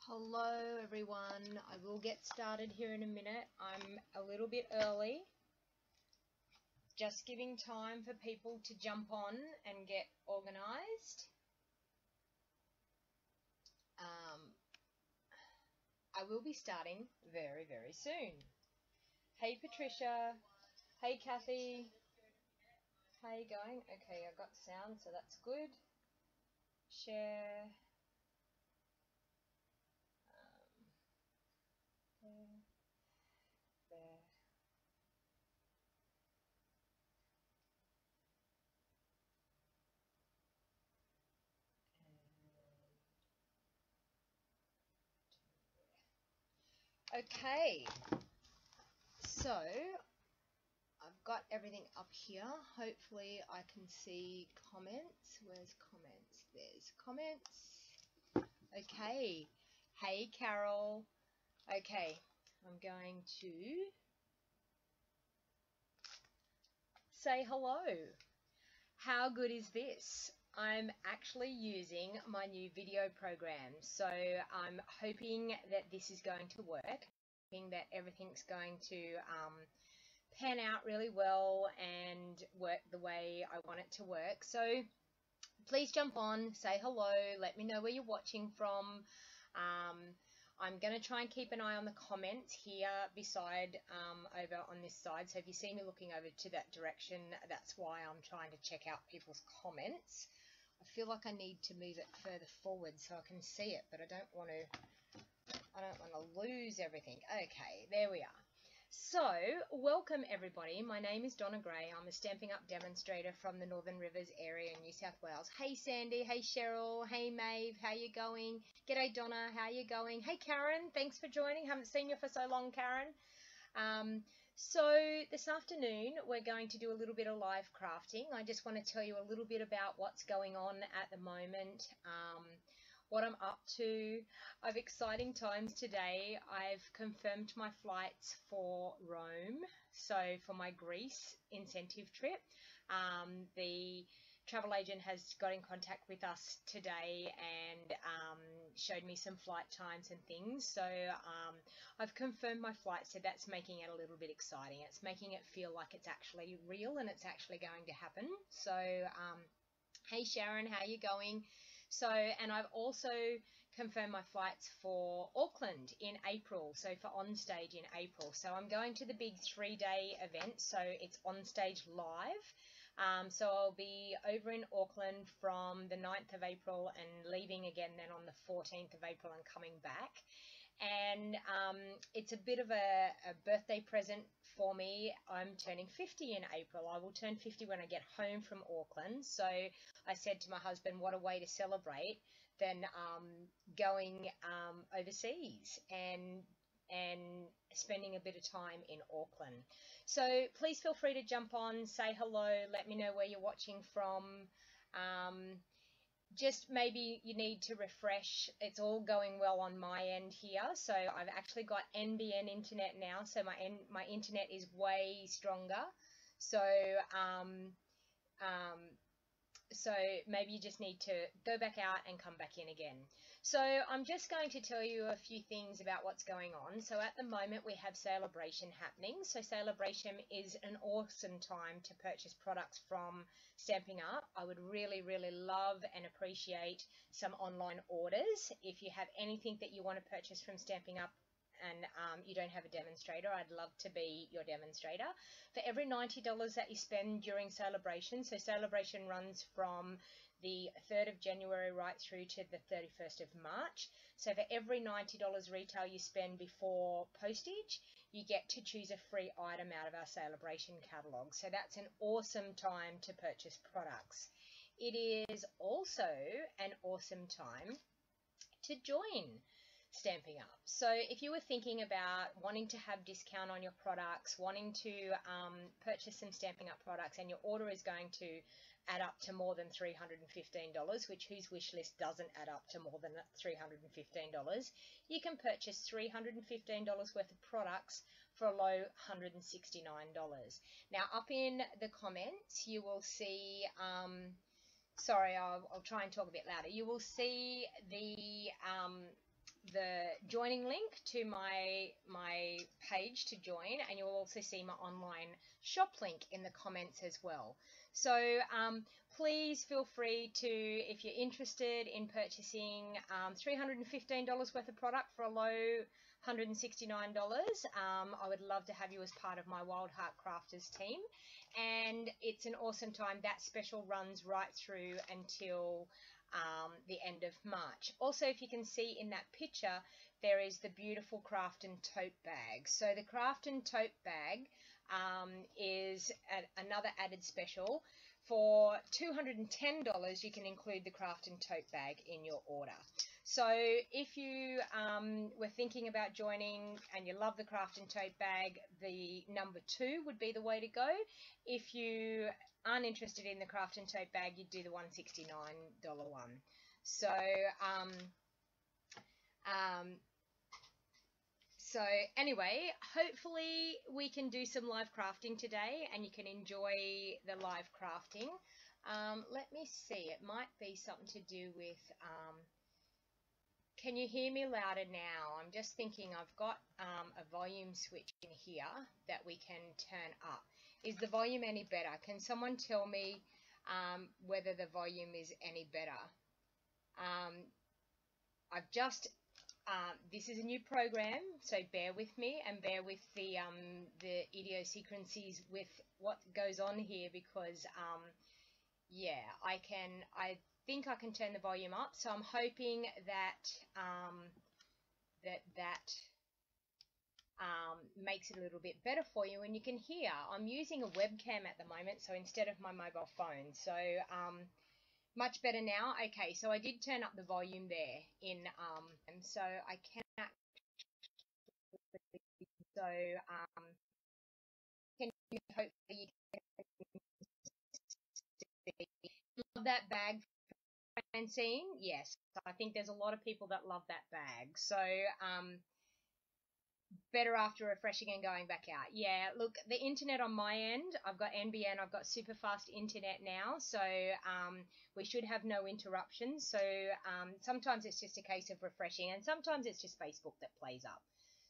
Hello everyone, I will get started here in a minute. I'm a little bit early, just giving time for people to jump on and get organized. I will be starting very, very soon. Hey Patricia, hey Kathy, how you going? Okay, I got sound, so that's good. Share. There. Okay, so I've got everything up here. Hopefully I can see comments. Where's comments? There's comments. Okay. Hey Carol. Okay, I'm going to say hello. How good is this? I'm actually using my new video program, so I'm hoping that this is going to work, hoping that everything's going to pan out really well and work the way I want it to work. So please jump on, say hello, let me know where you're watching from. I'm going to try and keep an eye on the comments here beside over on this side. So if you see me looking over to that direction, that's why I'm trying to check out people's comments. I feel like I need to move it further forward so I can see it, but I don't want to lose everything. Okay, there we are. So, welcome everybody. My name is Donna Gray. I'm a Stampin' Up demonstrator from the Northern Rivers area in New South Wales. Hey Sandy, hey Cheryl, hey Maeve, how you going? G'day Donna, how you going? Hey Karen, thanks for joining. Haven't seen you for so long, Karen. So this afternoon we're going to do a little bit of live crafting. I just want to tell you a little bit about what's going on at the moment. What I'm up to. I have exciting times today. I've confirmed my flights for Rome, so for my Greece incentive trip. The travel agent has got in contact with us today and showed me some flight times and things. So I've confirmed my flight, so that's making it a little bit exciting. It's making it feel like it's actually real and it's actually going to happen. So hey Sharon, how you going? So, and I've also confirmed my flights for Auckland in April, so for Onstage in April. So I'm going to the big 3-day event, so it's Onstage live. So I'll be over in Auckland from the 9th of April and leaving again then on the 14th of April and coming back. And it's a bit of a birthday present for me. I'm turning 50 in April. I will turn 50 when I get home from Auckland. So I said to my husband, what a way to celebrate than going overseas and spending a bit of time in Auckland. So please feel free to jump on, say hello, let me know where you're watching from. Just maybe you need to refresh. It's all going well on my end here. So I've actually got NBN internet now. So my internet is way stronger. So so maybe you just need to go back out and come back in again. So I'm just going to tell you a few things about what's going on. So at the moment we have Celebration happening. So Celebration is an awesome time to purchase products from Stampin' Up. I would really, really love and appreciate some online orders. If you have anything that you want to purchase from Stampin' Up and you don't have a demonstrator, I'd love to be your demonstrator. For every $90 that you spend during Celebration, so Celebration runs from the 3rd of January right through to the 31st of March. So for every $90 retail you spend before postage, you get to choose a free item out of our Celebration catalogue. So that's an awesome time to purchase products. It is also an awesome time to join Stampin' Up. So if you were thinking about wanting to have discount on your products, wanting to purchase some Stampin' Up products, and your order is going to add up to more than $315, which whose wish list doesn't add up to more than $315, you can purchase $315 worth of products for a low $169. Now up in the comments you will see sorry, I'll try and talk a bit louder. You will see the joining link to my page to join, and you'll also see my online shop link in the comments as well. So please feel free to, if you're interested in purchasing $315 worth of product for a low $169, I would love to have you as part of my Wild Heart Crafters team, and it's an awesome time. That special runs right through until the end of March. Also, if you can see in that picture, there is the beautiful craft and tote bag. So the craft and tote bag is another added special. For $210, you can include the craft and tote bag in your order. So if you were thinking about joining and you love the craft and tote bag, the number 2 would be the way to go. If you aren't interested in the craft and tote bag, you'd do the $169 one. So so anyway, hopefully we can do some live crafting today and you can enjoy the live crafting. Let me see, it might be something to do with, can you hear me louder now? I'm just thinking I've got a volume switch in here that we can turn up. Is the volume any better? Can someone tell me whether the volume is any better? I've just this is a new program, so bear with me and bear with the idiosyncrasies with what goes on here, because yeah, I think I can turn the volume up. So I'm hoping that that makes it a little bit better for you and you can hear. I'm using a webcam at the moment, so instead of my mobile phone. So much better now. Okay, so I did turn up the volume there in and so I can actually, so can you hopefully you can love that bag, Francine? Yes, I think there's a lot of people that love that bag. So better after refreshing and going back out. Yeah, look, the internet on my end, I've got NBN, I've got super fast internet now, so we should have no interruptions. So sometimes it's just a case of refreshing, and sometimes it's just Facebook that plays up.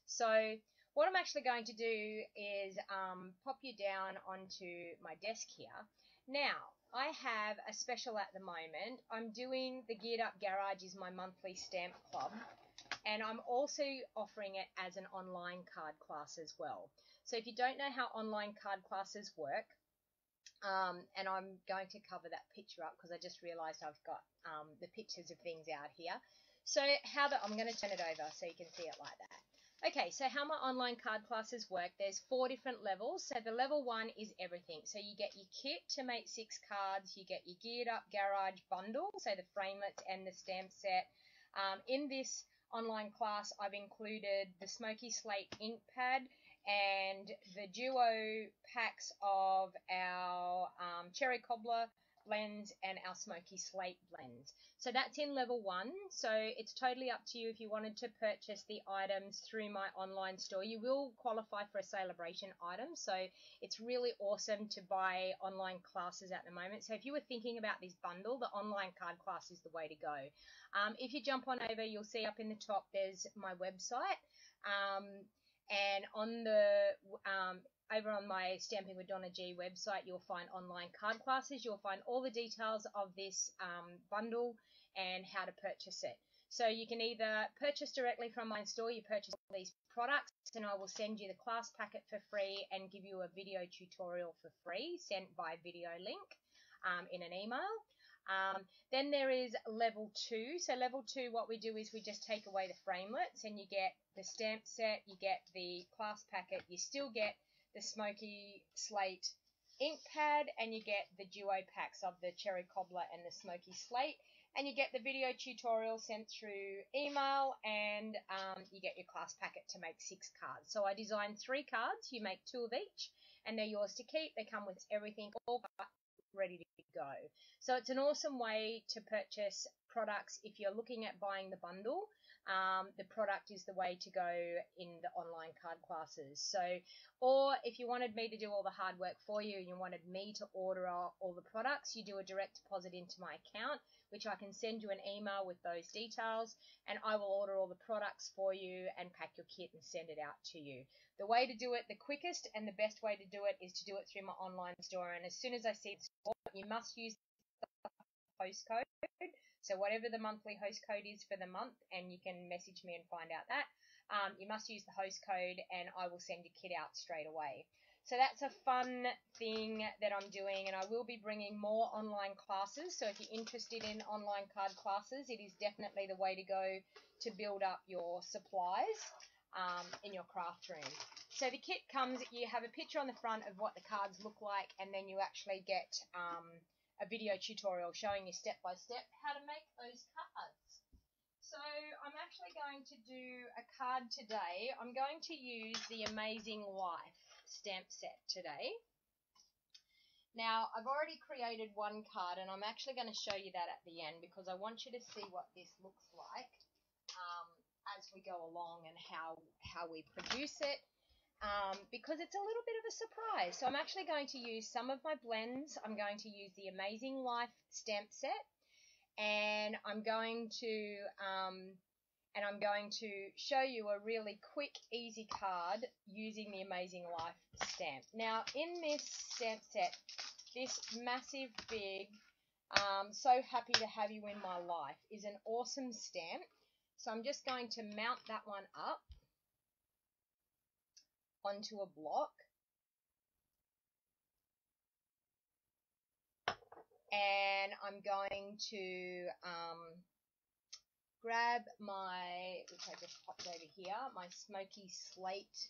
So what I'm actually going to do is pop you down onto my desk here. Now, I have a special at the moment. I'm doing the Geared Up Garage is my monthly stamp club, and I'm also offering it as an online card class as well. So if you don't know how online card classes work, and I'm going to cover that picture up because I just realized I've got the pictures of things out here. So I'm going to turn it over so you can see it like that. Okay, so how my online card classes work, there's 4 different levels. So the level 1 is everything. So you get your kit to make 6 cards, you get your Geared Up Garage bundle, so the framelits and the stamp set. In this online class, I've included the Smoky Slate ink pad and the duo packs of our Cherry Cobbler blends and our Smoky Slate blends. So that's in level 1. So it's totally up to you if you wanted to purchase the items through my online store. You will qualify for a celebration item, so it's really awesome to buy online classes at the moment. So if you were thinking about this bundle, the online card class is the way to go. If you jump on over, you'll see up in the top there's my website, and on the over on my Stamping with DonnaG website, you'll find online card classes. You'll find all the details of this bundle and how to purchase it. So you can either purchase directly from my store, you purchase all these products, and I will send you the class packet for free and give you a video tutorial for free, sent by video link in an email. Then there is level 2. So level 2, what we do is we just take away the framelits and you get the stamp set, you get the class packet, you still get the Smoky Slate ink pad, and you get the duo packs of the Cherry Cobbler and the Smoky Slate, and you get the video tutorial sent through email, and you get your class packet to make 6 cards. So I designed 3 cards, you make 2 of each, and they're yours to keep. They come with everything all ready to go. So it's an awesome way to purchase products if you're looking at buying the bundle. the product is the way to go in the online card classes. So, or if you wanted me to do all the hard work for you and you wanted me to order all the products, you do a direct deposit into my account, which I can send you an email with those details, and I will order all the products for you and pack your kit and send it out to you. The way to do it, the quickest and the best way to do it, is to do it through my online store. And as soon as I see the store, you must use the host code. So whatever the monthly host code is for the month, and you can message me and find out that, you must use the host code and I will send your kit out straight away. So that's a fun thing that I'm doing, and I will be bringing more online classes. So if you're interested in online card classes, it is definitely the way to go to build up your supplies in your craft room. So the kit comes, you have a picture on the front of what the cards look like, and then you actually get a video tutorial showing you step by step how to make those cards. So I'm actually going to do a card today. I'm going to use the Amazing Life stamp set today. Now, I've already created one card, and I'm actually going to show you that at the end, because I want you to see what this looks like as we go along, and how we produce it. Because it's a little bit of a surprise. So I'm actually going to use some of my blends. I'm going to use the Amazing Life stamp set, and I'm going to show you a really quick, easy card using the Amazing Life stamp. Now, in this stamp set, this massive, big, So Happy to Have You in My Life is an awesome stamp. So I'm just going to mount that one up onto a block, and I'm going to grab my, which I just popped over here, my Smoky Slate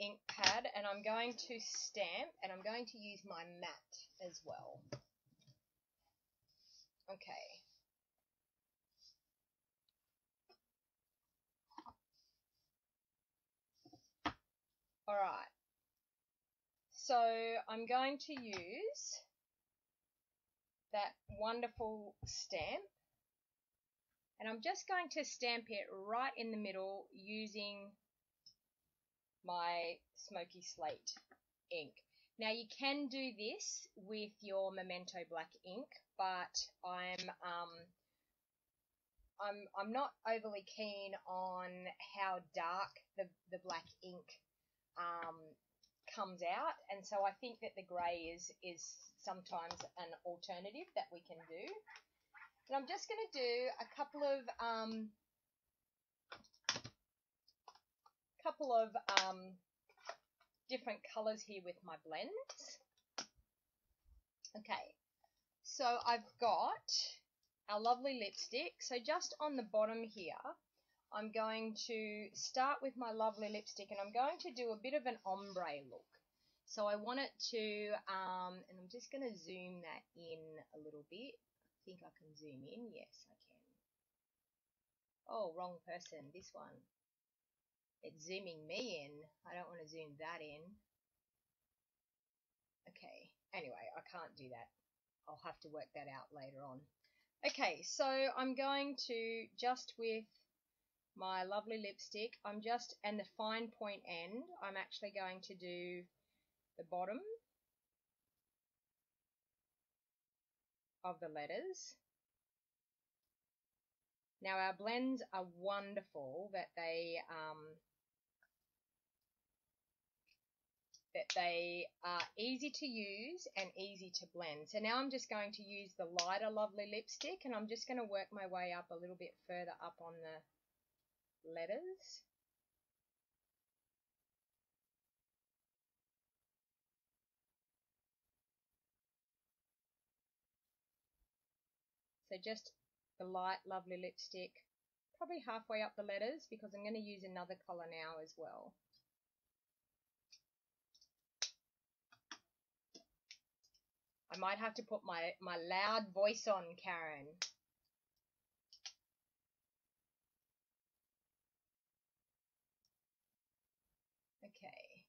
ink pad, and I'm going to stamp, and I'm going to use my mat as well. Okay. Alright, so I'm going to use that wonderful stamp, and I'm just going to stamp it right in the middle using my Smoky Slate ink. Now, you can do this with your Memento black ink, but I'm not overly keen on how dark the black ink comes out, and so I think that the grey is sometimes an alternative that we can do. And I'm just going to do a couple of different colours here with my blends. Okay, so I've got our lovely lipstick. So just on the bottom here, I'm going to start with my lovely lipstick, and I'm going to do a bit of an ombre look. So I want it to, and I'm just going to zoom that in a little bit. I think I can zoom in. Yes, I can. Oh, wrong person. This one. It's zooming me in. I don't want to zoom that in. Okay. Anyway, I can't do that. I'll have to work that out later on. Okay, so I'm going to, just with my lovely lipstick, and the fine point end, I'm actually going to do the bottom of the letters. Now, our blends are wonderful, that they are easy to use and easy to blend. So now I'm just going to use the lighter lovely lipstick, and I'm just going to work my way up a little bit further up on the letters. So just the light lovely lipstick, probably halfway up the letters, because I'm going to use another colour now as well. I might have to put my loud voice on, Karen. Okay.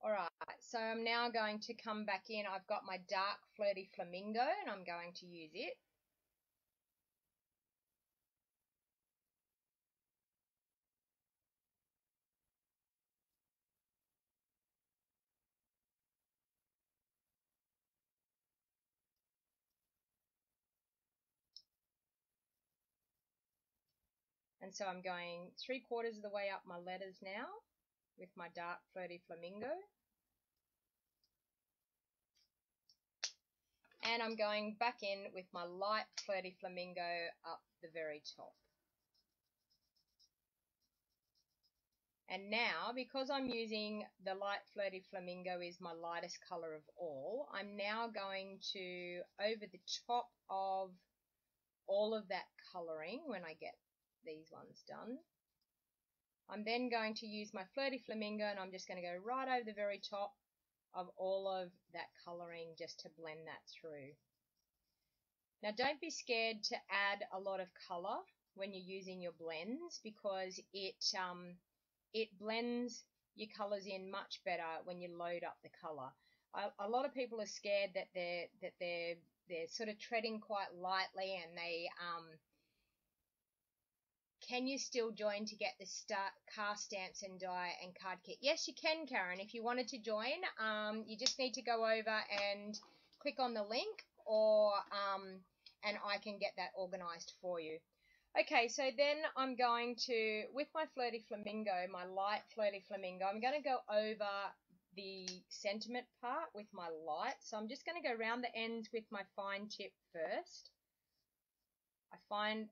Alright, so I'm now going to come back in. I've got my dark flirty flamingo, and I'm going to use it. And so I'm going 3/4 of the way up my letters now with my dark Flirty Flamingo. And I'm going back in with my light Flirty Flamingo up the very top. And now, because I'm using the light Flirty Flamingo is my lightest color of all, I'm now going to, over the top of all of that coloring, when I get these ones done, I'm then going to use my Flirty Flamingo and I'm just going to go right over the very top of all of that coloring just to blend that through. Now don't be scared to add a lot of color when you're using your blends, because it blends your colors in much better when you load up the color. A lot of people are scared that they're sort of treading quite lightly, and they can you still join to get the car stamps and die and card kit? Yes, you can, Karen. If you wanted to join, you just need to go over and click on the link, or and I can get that organized for you. Okay, so then I'm going to, with my Flirty Flamingo, my light Flirty Flamingo, I'm going to go over the sentiment part with my light. So I'm just going to go around the ends with my fine tip first. I find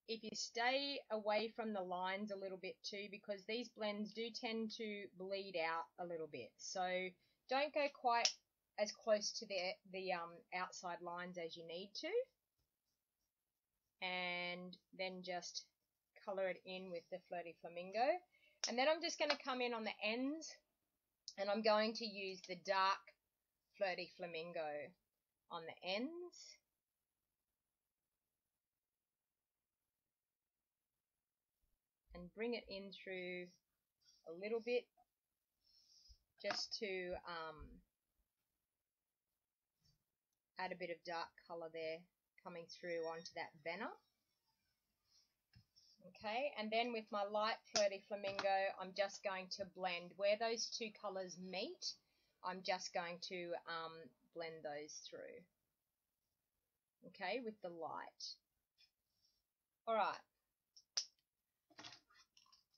if you stay away from the lines a little bit too, because these blends do tend to bleed out a little bit. So don't go quite as close to the outside lines as you need to. And then just color it in with the Flirty Flamingo. And then I'm just going to come in on the ends, and I'm going to use the dark Flirty Flamingo on the ends. And bring it in through a little bit, just to add a bit of dark color there coming through onto that banner. Okay, and then with my light Flirty Flamingo, I'm just going to blend where those two colors meet. I'm just going to blend those through. Okay, with the light. All right.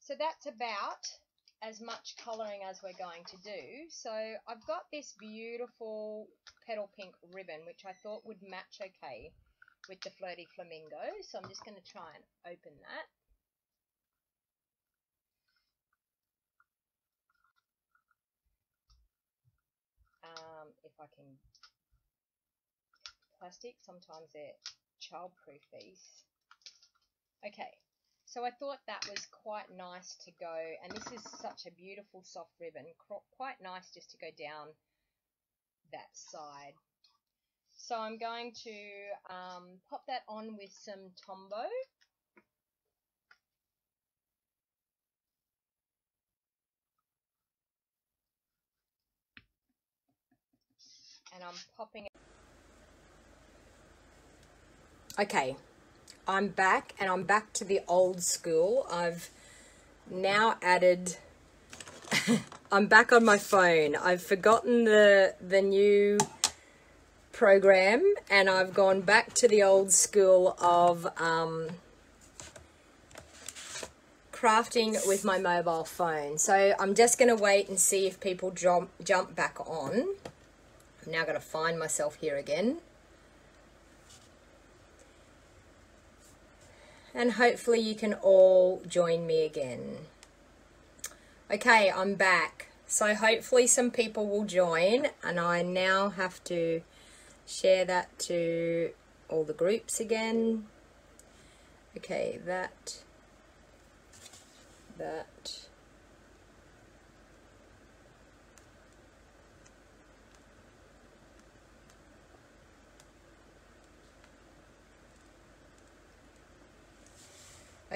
So that's about as much colouring as we're going to do. So I've got this beautiful petal pink ribbon, which I thought would match okay with the Flirty Flamingo. So I'm just going to try and open that. If I can, plastic, sometimes they're childproof, these. Okay. So I thought that was quite nice to go, and this is such a beautiful soft ribbon, quite nice just to go down that side. So I'm going to pop that on with some Tombow. And I'm popping it. Okay. I'm back, and I'm back to the old school. I've now added, I'm back on my phone. I've forgotten the new program, and I've gone back to the old school of crafting with my mobile phone. So I'm just going to wait and see if people jump back on. I'm now going to find myself here again. And hopefully you can all join me again. Okay, I'm back. So hopefully some people will join, and I now have to share that to all the groups again. Okay, that.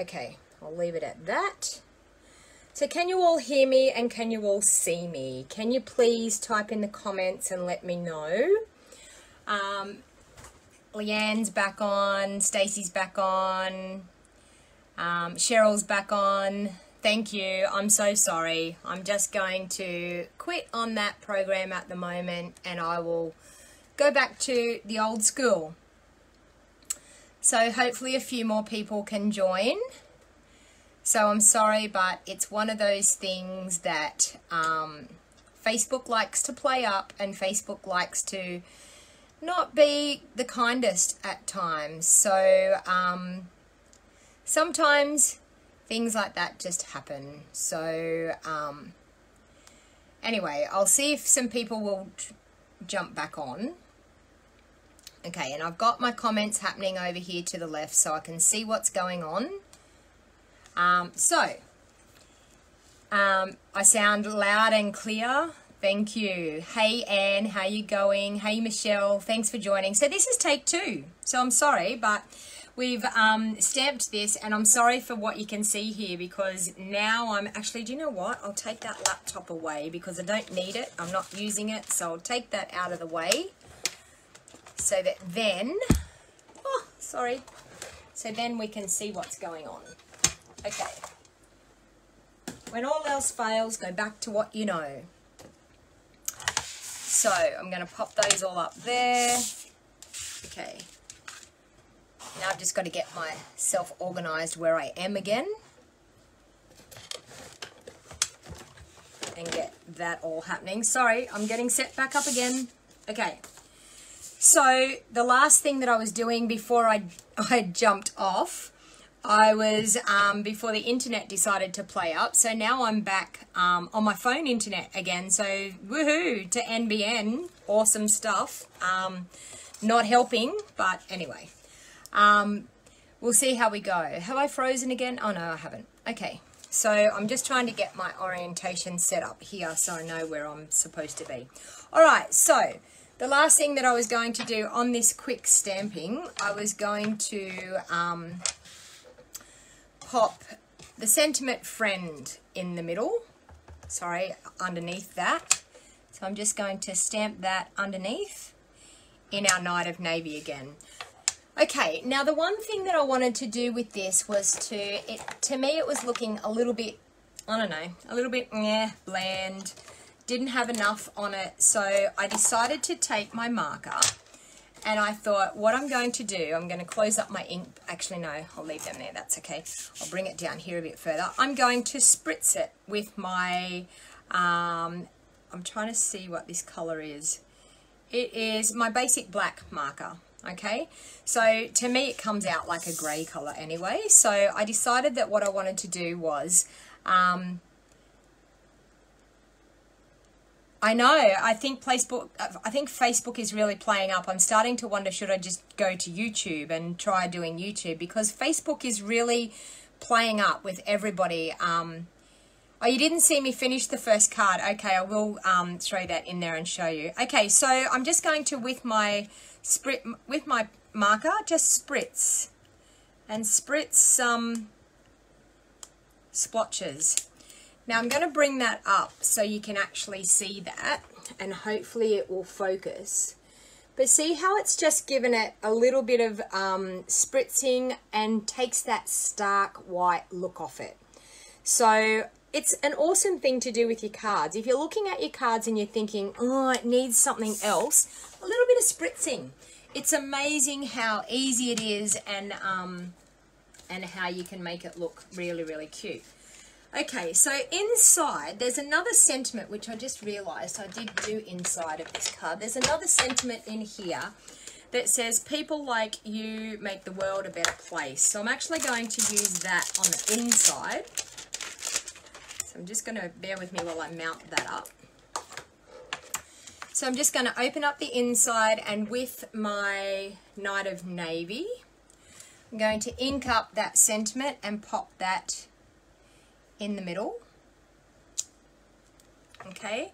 Okay, I'll leave it at that. So can you all hear me, and can you all see me? Can you please type in the comments and let me know? Leanne's back on, Stacey's back on, Cheryl's back on. Thank you. I'm so sorry. I'm just going to quit on that program at the moment, and I will go back to the old school. So hopefully a few more people can join. So I'm sorry, but it's one of those things that Facebook likes to play up, and Facebook likes to not be the kindest at times. So sometimes things like that just happen. So anyway, I'll see if some people will jump back on. Okay, and I've got my comments happening over here to the left so I can see what's going on. I sound loud and clear. Thank you. Hey, Anne, how you going? Hey, Michelle, thanks for joining. So this is take 2. So I'm sorry, but we've stamped this, and I'm sorry for what you can see here, because now I'm actually, do you know what? I'll take that laptop away because I don't need it. I'm not using it, so I'll take that out of the way so that then, oh, sorry. So then we can see what's going on. Okay. When all else fails, go back to what you know. So I'm going to pop those all up there. Okay. Now I've just got to get myself organized where I am again. And get that all happening. Sorry, I'm getting set back up again. Okay. So the last thing that I was doing before I jumped off, I was, before the internet decided to play up. So now I'm back on my phone internet again. So woohoo to NBN. Awesome stuff. Not helping, but anyway. We'll see how we go. Have I frozen again? Oh no, I haven't. Okay. So I'm just trying to get my orientation set up here so I know where I'm supposed to be. All right. So the last thing that I was going to do on this quick stamping, I was going to pop the sentiment friend in the middle, sorry, underneath that. So I'm just going to stamp that underneath in our Night of Navy again. Okay, now the one thing that I wanted to do with this was to me it was looking a little bit, I don't know, a little bit bland, didn't have enough on it. So I decided to take my marker, and I thought what I'm going to do, I'm going to close up my ink. Actually, no, I'll leave them there. That's okay. I'll bring it down here a bit further. I'm going to spritz it with my, I'm trying to see what this color is. It is my basic black marker. Okay, so to me it comes out like a grey color anyway. So I decided that what I wanted to do was, I know, I think Facebook is really playing up. I'm starting to wonder, should I just go to YouTube and try doing YouTube, because Facebook is really playing up with everybody. Oh, you didn't see me finish the first card. Okay, I will throw that in there and show you. Okay, so I'm just going to, with my marker, just spritz some splotches. Now I'm going to bring that up so you can actually see that, and hopefully it will focus. But see how it's just given it a little bit of spritzing and takes that stark white look off it. So it's an awesome thing to do with your cards. If you're looking at your cards and you're thinking, oh, it needs something else, a little bit of spritzing. It's amazing how easy it is, and how you can make it look really, really cute. Okay, so inside, there's another sentiment, which I just realised I did do inside of this card. There's another sentiment in here that says, people like you make the world a better place. So I'm actually going to use that on the inside. So I'm just going to bear with me while I mount that up. So I'm just going to open up the inside, and with my Night of Navy, I'm going to ink up that sentiment and pop that in the middle. Okay,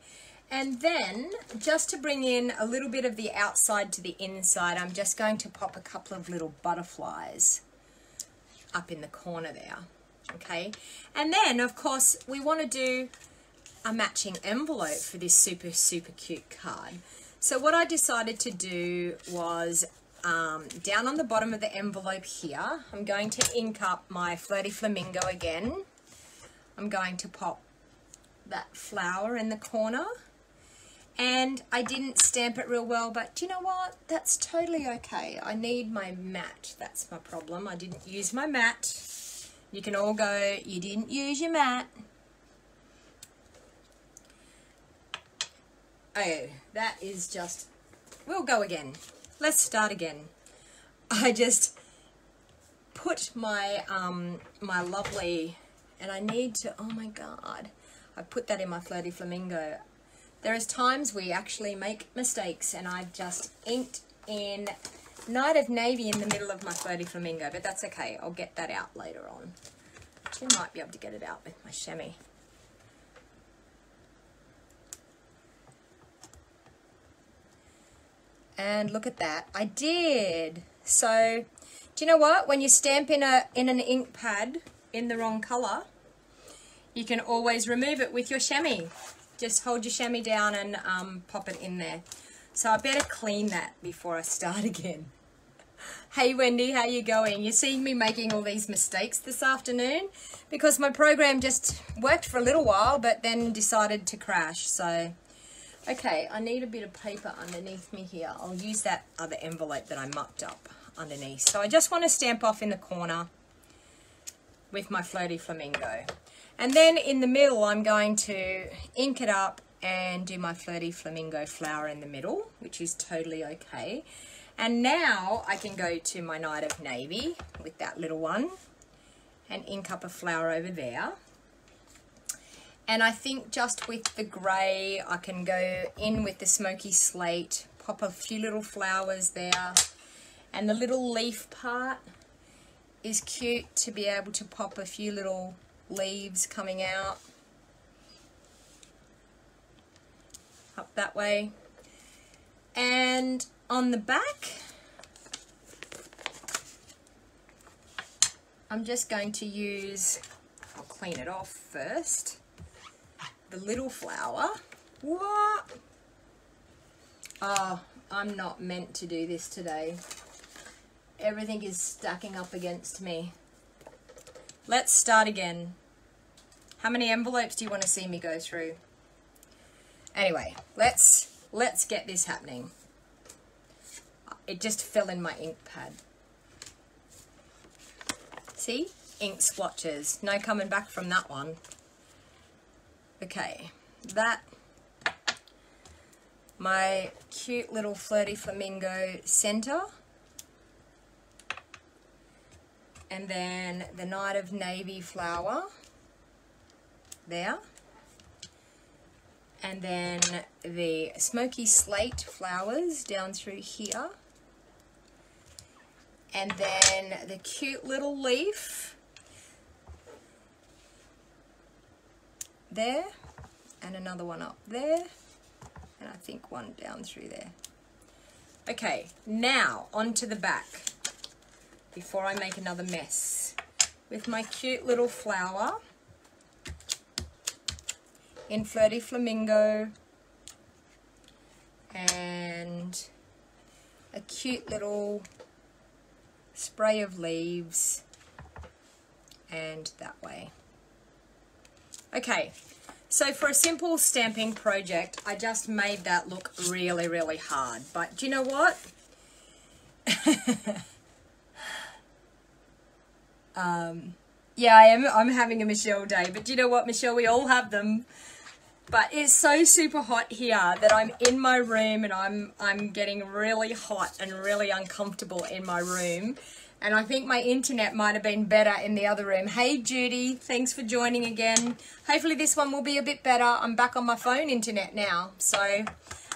and then just to bring in a little bit of the outside to the inside, I'm just going to pop a couple of little butterflies up in the corner there. Okay, and then of course we want to do a matching envelope for this super, super cute card. So what I decided to do was, down on the bottom of the envelope here, I'm going to ink up my Flirty Flamingo again. I'm going to pop that flower in the corner, and I didn't stamp it real well, but do you know what? That's totally okay. I need my mat. That's my problem. I didn't use my mat. You can all go, you didn't use your mat. Oh, that is just, we'll go again. Let's start again. I just put my, my lovely, and I need to, oh my God, I put that in my Flirty Flamingo. There is times we actually make mistakes, and I've just inked in Night of Navy in the middle of my Flirty Flamingo, but that's okay. I'll get that out later on. Actually, might be able to get it out with my chamois. And look at that, I did. So, do you know what? When you stamp in an ink pad in the wrong color, you can always remove it with your chamois. Just hold your chamois down and pop it in there. So I better clean that before I start again. Hey Wendy, how you going? You're seeing me making all these mistakes this afternoon because my program just worked for a little while but then decided to crash. So, okay, I need a bit of paper underneath me here. I'll use that other envelope that I mucked up underneath. So I just want to stamp off in the corner with my Flirty Flamingo. And then in the middle, I'm going to ink it up and do my Flirty Flamingo flower in the middle, which is totally okay. And now I can go to my Night of Navy with that little one and ink up a flower over there. And I think just with the grey, I can go in with the smoky slate, pop a few little flowers there. And the little leaf part is cute to be able to pop a few little leaves coming out up that way. And on the back, I'm just going to use, I'll clean it off first, the little flower. What? Oh, I'm not meant to do this today. Everything is stacking up against me. Let's start again. How many envelopes do you want to see me go through? Anyway, let's get this happening. It just fell in my ink pad. See? Ink splotches. No coming back from that one. Okay, that, my cute little Flirty Flamingo center. And then the Night of Navy flower there. And then the smoky slate flowers down through here. And then the cute little leaf there. And another one up there. And I think one down through there. Okay, now onto the back. Before I make another mess, with my cute little flower in Flirty Flamingo and a cute little spray of leaves and that way. Okay, so for a simple stamping project, I just made that look really, really hard. But do you know what? Yeah, I'm having a Michelle day, but do you know what, Michelle, we all have them. But it's so super hot here that I'm in my room and I'm getting really hot and really uncomfortable in my room. And I think my internet might have been better in the other room. Hey Judy, thanks for joining again. Hopefully this one will be a bit better. I'm back on my phone internet now. So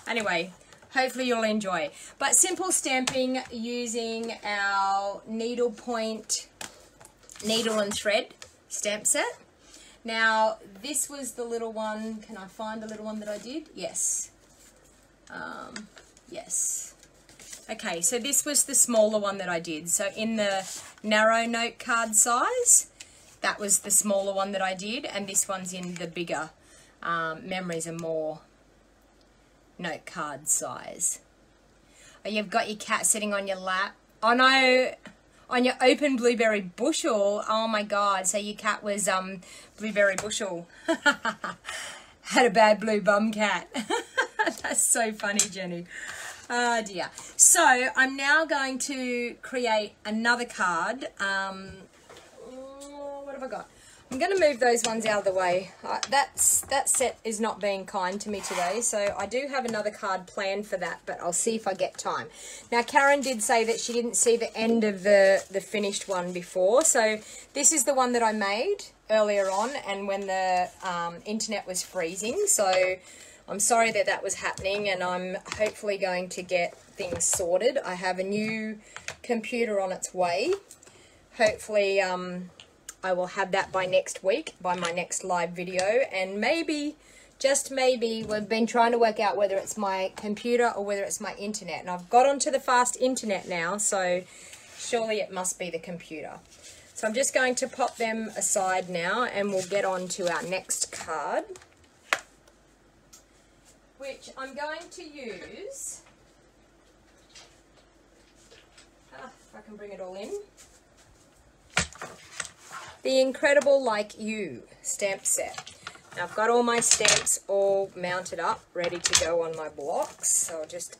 anyway, hopefully you'll enjoy. But simple stamping using our needlepoint needle and thread stamp set. Now this was the little one. Can I find the little one that I did? Yes. Yes. Okay, so this was the smaller one that I did. So in the narrow note card size, that was the smaller one that I did, and this one's in the bigger Memories and More note card size. Oh, you've got your cat sitting on your lap. Oh no, on your open blueberry bushel. Oh my God, so your cat was blueberry bushel. Had a bad blue bum cat. That's so funny, Jenny. Oh dear. So I'm now going to create another card. What have I got? I'm going to move those ones out of the way. That set is not being kind to me today, so I do have another card planned for that, but I'll see if I get time. Now, Karen did say that she didn't see the end of the finished one before, so this is the one that I made earlier on, and when the internet was freezing, so I'm sorry that that was happening, and I'm hopefully going to get things sorted. I have a new computer on its way. Hopefully, I will have that by next week, by my next live video, and maybe, just maybe, we've been trying to work out whether it's my computer or whether it's my internet, and I've got onto the fast internet now, so surely it must be the computer. So I'm just going to pop them aside now, and we'll get on to our next card, which I'm going to use, if I can bring it all in, the Incredible Like You stamp set. Now I've got all my stamps all mounted up, ready to go on my blocks, so I'll just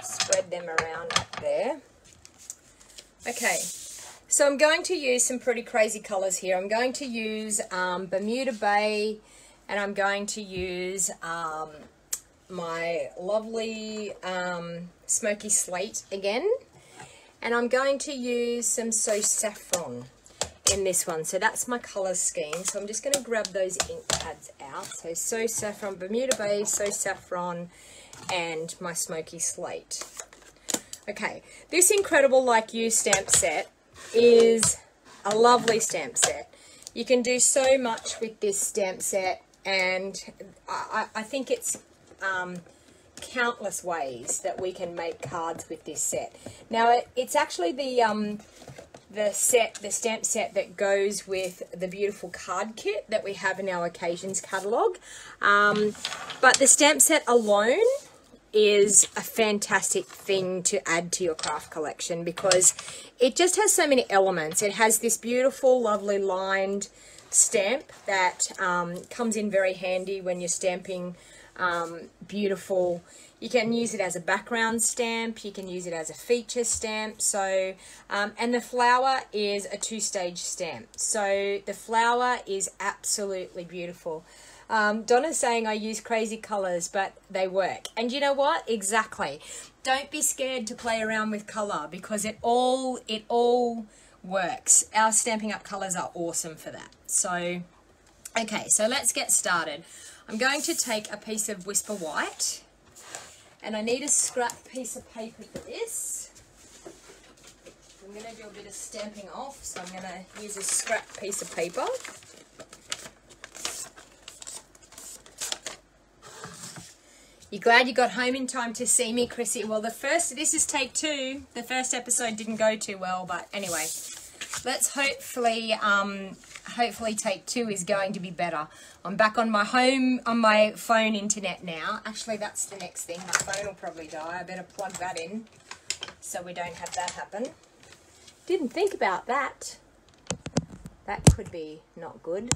spread them around up there. Okay, so I'm going to use some pretty crazy colours here. I'm going to use Bermuda Bay, and I'm going to use my lovely Smoky Slate again, and I'm going to use some So Saffron in this one. So that's my colour scheme. So I'm just going to grab those ink pads out. So Saffron, Bermuda Bay, So Saffron, and my Smoky Slate. Okay, this Incredible Like You stamp set is a lovely stamp set. You can do so much with this stamp set, and I think it's countless ways that we can make cards with this set. Now it's actually the stamp set that goes with the beautiful card kit that we have in our occasions catalogue. But the stamp set alone is a fantastic thing to add to your craft collection because it just has so many elements. It has this beautiful, lovely lined stamp that comes in very handy when you're stamping beautiful. You can use it as a background stamp, you can use it as a feature stamp, so and the flower is a two-stage stamp, so the flower is absolutely beautiful. Donna's saying I use crazy colours, but they work. And you know what? Exactly. Don't be scared to play around with colour because it all works. Our Stampin' Up colours are awesome for that. So, okay, so let's get started. I'm going to take a piece of Whisper White, and I need a scrap piece of paper for this. I'm going to do a bit of stamping off, so I'm going to use a scrap piece of paper. You glad you got home in time to see me, Chrissy? Well, this is take 2. The first episode didn't go too well, but anyway, let's hopefully take 2 is going to be better. I'm back on my phone internet now. Actually, that's the next thing. My phone will probably die. I better plug that in so we don't have that happen. Didn't think about that. That could be not good.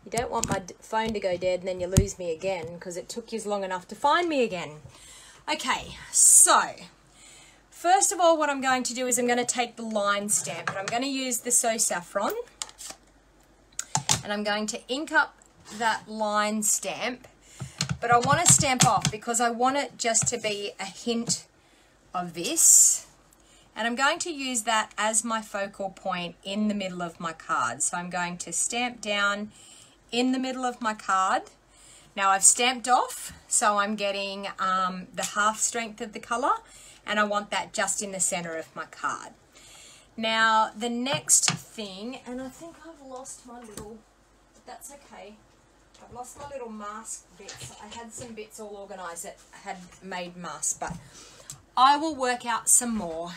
You don't want my phone to go dead and then you lose me again because it took you long enough to find me again. Okay, so first of all, what I'm going to do is I'm going to take the line stamp, and I'm going to use the So Saffron, and I'm going to ink up that line stamp, but I want to stamp off because I want it just to be a hint of this, and I'm going to use that as my focal point in the middle of my card. So I'm going to stamp down in the middle of my card. Now I've stamped off, so I'm getting the half strength of the colour, and I want that just in the centre of my card. Now the next thing, and I think I've lost my little, that's okay, I've lost my little mask bits. I had some bits all organised that had made masks, but I will work out some more.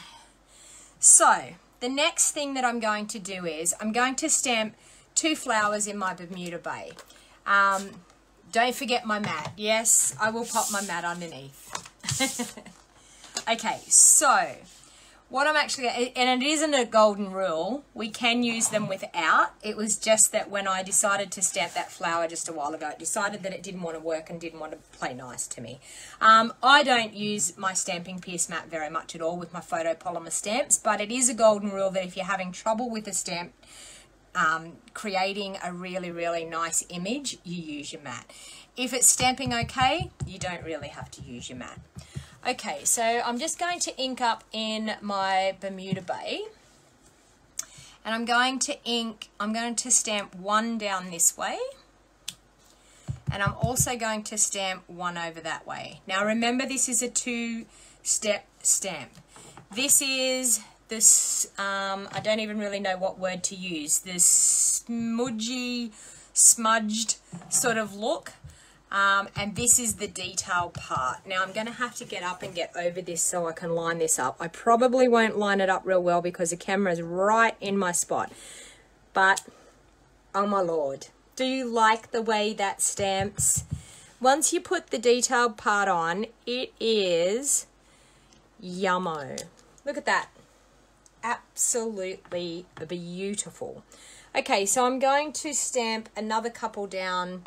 So the next thing that I'm going to do is I'm going to stamp 2 flowers in my Bermuda Bay. Don't forget my mat. Yes, I will pop my mat underneath. Okay, so what I'm actually, and it isn't a golden rule, we can use them without. It was just that when I decided to stamp that flower just a while ago, it decided that it didn't want to work and didn't want to play nice to me. I don't use my stamping pierce mat very much at all with my photopolymer stamps, but it is a golden rule that if you're having trouble with a stamp, creating a really, really nice image, you use your mat. If it's stamping okay, you don't really have to use your mat. Okay, so I'm just going to ink up in my Bermuda Bay. And I'm going to stamp one down this way. And I'm also going to stamp one over that way. Now remember, this is a 2-step stamp. This is this, I don't even really know what word to use, this smudged sort of look. And this is the detail part. Now I'm going to have to get up and get over this so I can line this up. I probably won't line it up real well because the camera is right in my spot. But, oh my Lord, do you like the way that stamps? Once you put the detailed part on, it is yummo. Look at that. Absolutely beautiful. Okay, so I'm going to stamp another couple down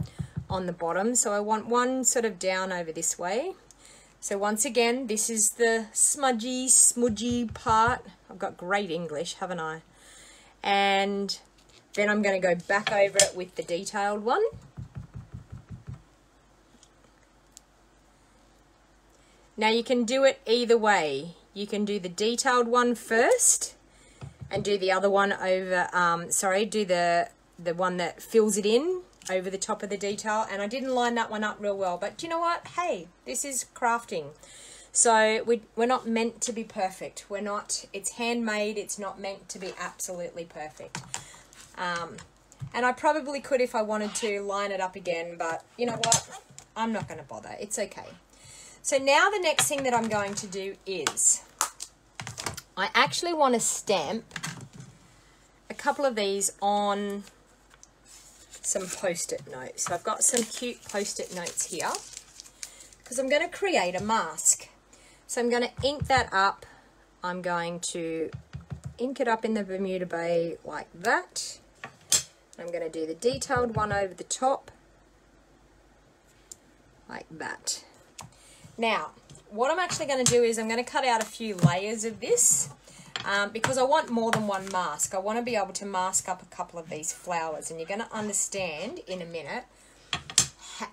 on the bottom. So I want one sort of down over this way. So once again, this is the smudgy part. I've got great English, haven't I? And then I'm going to go back over it with the detailed one. Now you can do it either way. You can do the detailed one first and do the other one over, do the one that fills it in over the top of the detail. And I didn't line that one up real well, but do you know what? Hey, this is crafting. So we're not meant to be perfect. We're not, it's handmade. It's not meant to be absolutely perfect. And I probably could if I wanted to line it up again, but you know what? I'm not going to bother. It's okay. So now the next thing that I'm going to do is I actually want to stamp a couple of these on some post-it notes. So I've got some cute post-it notes here because I'm going to create a mask. So I'm going to ink that up. I'm going to ink it up in the Bermuda Bay like that. I'm going to do the detailed one over the top like that. Now, what I'm actually going to do is I'm going to cut out a few layers of this because I want more than one mask. I want to be able to mask up a couple of these flowers, and you're going to understand in a minute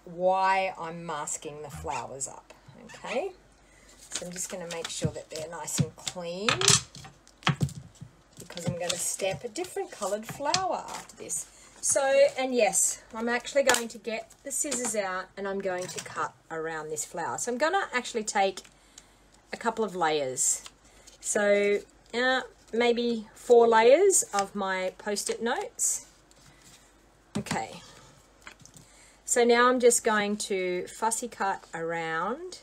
why I'm masking the flowers up, okay? So I'm just going to make sure that they're nice and clean because I'm going to stamp a different coloured flower after this. So, and yes, I'm actually going to get the scissors out and I'm going to cut around this flower. So I'm going to actually take a couple of layers. So maybe 4 layers of my post-it notes. Okay. So now I'm just going to fussy cut around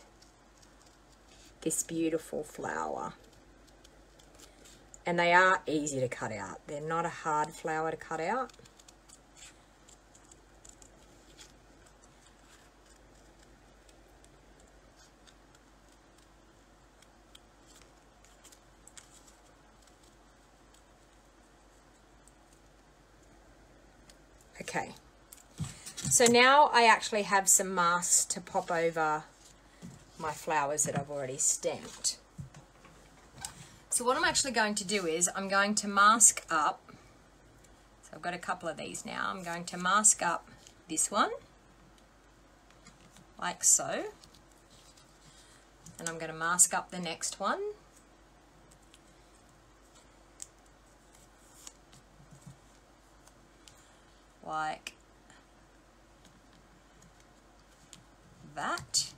this beautiful flower. And they are easy to cut out. They're not a hard flower to cut out. Okay, so now I actually have some masks to pop over my flowers that I've already stamped. So what I'm actually going to do is I'm going to mask up, so I've got a couple of these now, I'm going to mask up this one, like so, and I'm going to mask up the next one. Like that.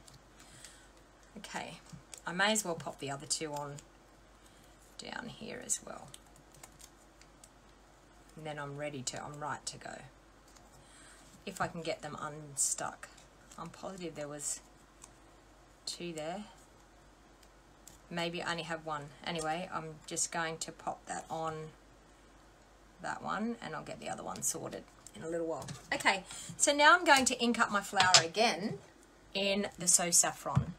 Okay, I may as well pop the other two on down here as well. And then I'm right to go. If I can get them unstuck. I'm positive there was 2 there. Maybe I only have 1. Anyway, I'm just going to pop that on that one and I'll get the other one sorted in a little while. Okay, so now I'm going to ink up my flower again in the So Saffron.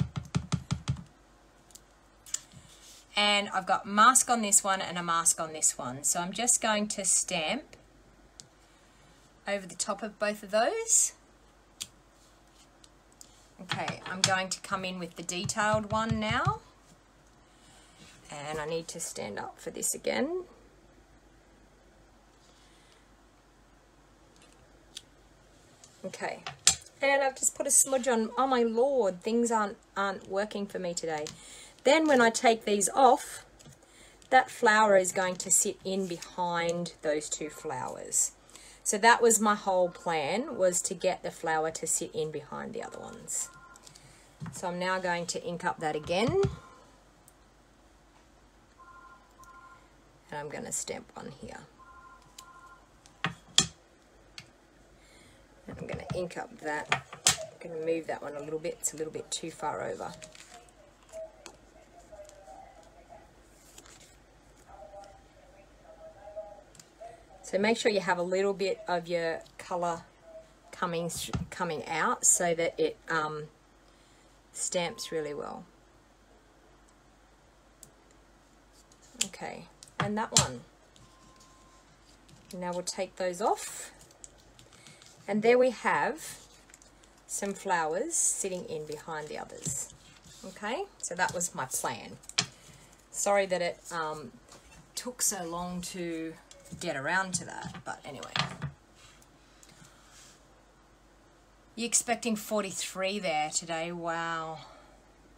And I've got mask on this one and a mask on this one. So I'm just going to stamp over the top of both of those. Okay, I'm going to come in with the detailed one now. And I need to stand up for this again. Okay, and I've just put a smudge on. Oh my lord, things aren't working for me today. Then when I take these off, that flower is going to sit in behind those two flowers. So that was my whole plan, was to get the flower to sit in behind the other ones. So I'm now going to ink up that again. And I'm going to stamp one here. And I'm going to ink up that. I'm going to move that one a little bit. It's a little bit too far over. So make sure you have a little bit of your colour coming out so that it stamps really well. Okay, and that one. Now we'll take those off. And there we have some flowers sitting in behind the others. Okay, so that was my plan. Sorry that it took so long to get around to that, but anyway. You're expecting 43 there today. Wow,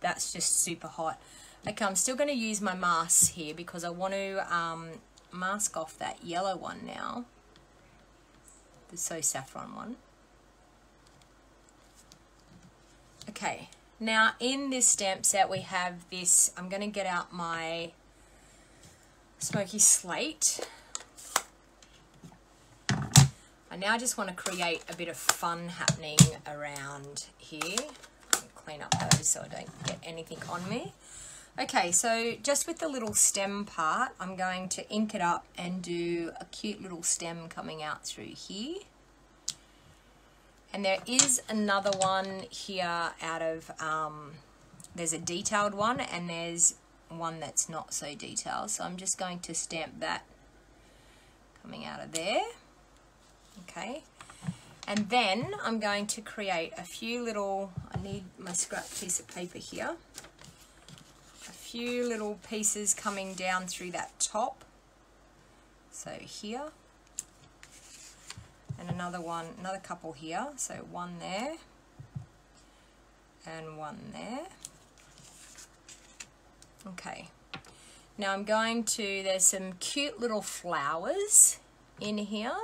that's just super hot. Okay, I'm still going to use my mask here because I want to mask off that yellow one now, the So Saffron one. Okay, now in this stamp set we have this. I'm going to get out my Smoky Slate. I now just want to create a bit of fun happening around here. I'll clean up those so I don't get anything on me. Okay, so just with the little stem part, I'm going to ink it up and do a cute little stem coming out through here. And there is another one here out of, there's a detailed one and there's one that's not so detailed. So I'm just going to stamp that coming out of there. Okay, and then I'm going to create a few little, I need my scrap piece of paper here, a few little pieces coming down through that top, so here, and another couple here, so one there, and one there. Okay, now I'm going to, there's some cute little flowers in here.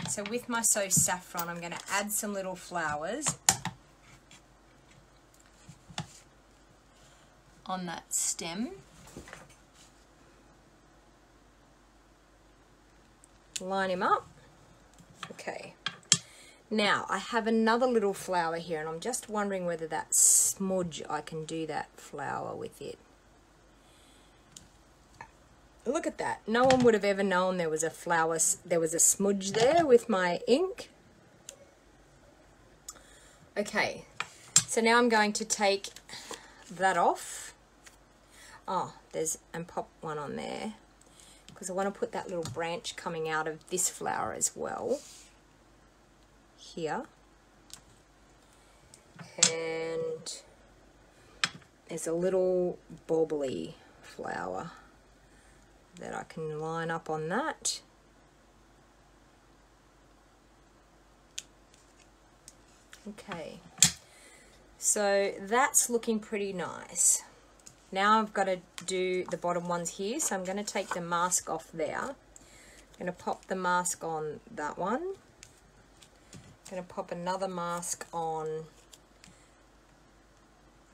So with my So Saffron, I'm going to add some little flowers on that stem. Line him up. Okay. Now, I have another little flower here, and I'm just wondering whether that smudge, I can do that flower with it. Look at that. No one would have ever known there was a flower, there was a smudge there with my ink. Okay, so now I'm going to take that off. Oh, and pop one on there because I want to put that little branch coming out of this flower as well. Here. And there's a little bobbly flower that I can line up on that. Okay, so that's looking pretty nice. Now I've got to do the bottom ones here, so I'm going to take the mask off there. I'm going to pop the mask on that one. I'm going to pop another mask on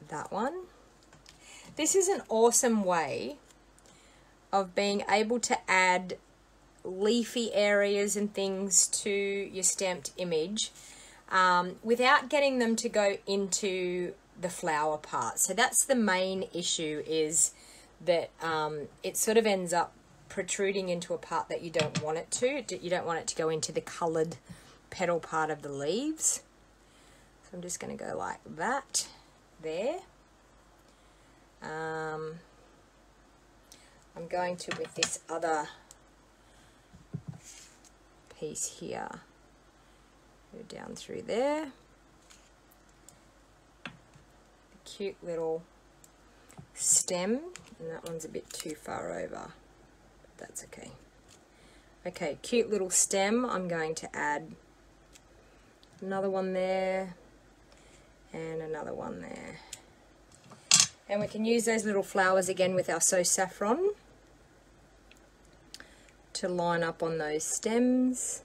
that one. This is an awesome way of being able to add leafy areas and things to your stamped image without getting them to go into the flower part. So that's the main issue, is that it sort of ends up protruding into a part that you don't want it to. You don't want it to go into the coloured petal part of the leaves. So I'm just going to go like that there. I'm going to, with this other piece here, go down through there. The cute little stem, and that one's a bit too far over, but that's okay. Okay, cute little stem I'm going to add Another one there, and another one there. And we can use those little flowers again with our So Saffron to line up on those stems.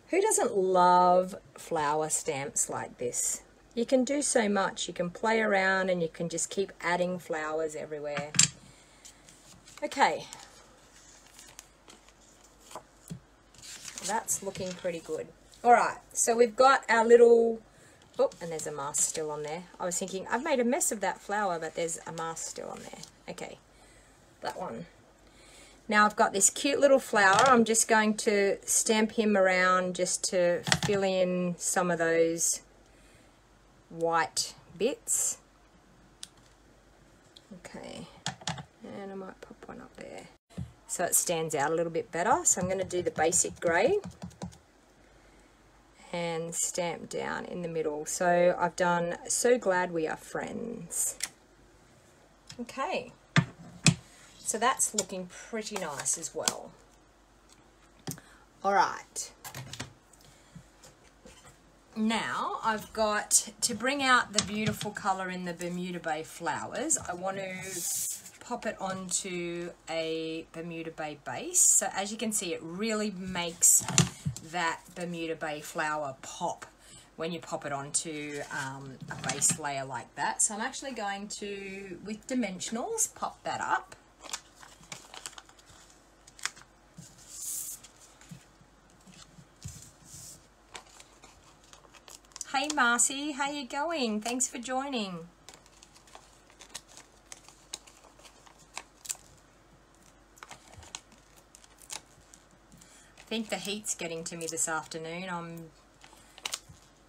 Who doesn't love flower stamps like this? You can do so much. You can play around and you can just keep adding flowers everywhere. Okay. That's looking pretty good. All right, so we've got our little, oh, and there's a mask still on there. I was thinking, I've made a mess of that flower, but there's a mask still on there. Okay, that one. Now I've got this cute little flower. I'm just going to stamp him around just to fill in some of those white bits. Okay, and I might pop one up there so it stands out a little bit better. So I'm going to do the basic grey and stamp down in the middle. So I've done So Glad We Are Friends. Okay, so that's looking pretty nice as well. All right, now I've got to bring out the beautiful colour in the Bermuda Bay flowers. I want to pop it onto a Bermuda Bay base. So as you can see, it really makes that Bermuda Bay flower pop when you pop it onto a base layer like that. So I'm actually going to, with dimensionals, pop that up. Hey Marcy, how you going? Thanks for joining. I think the heat's getting to me this afternoon. I'm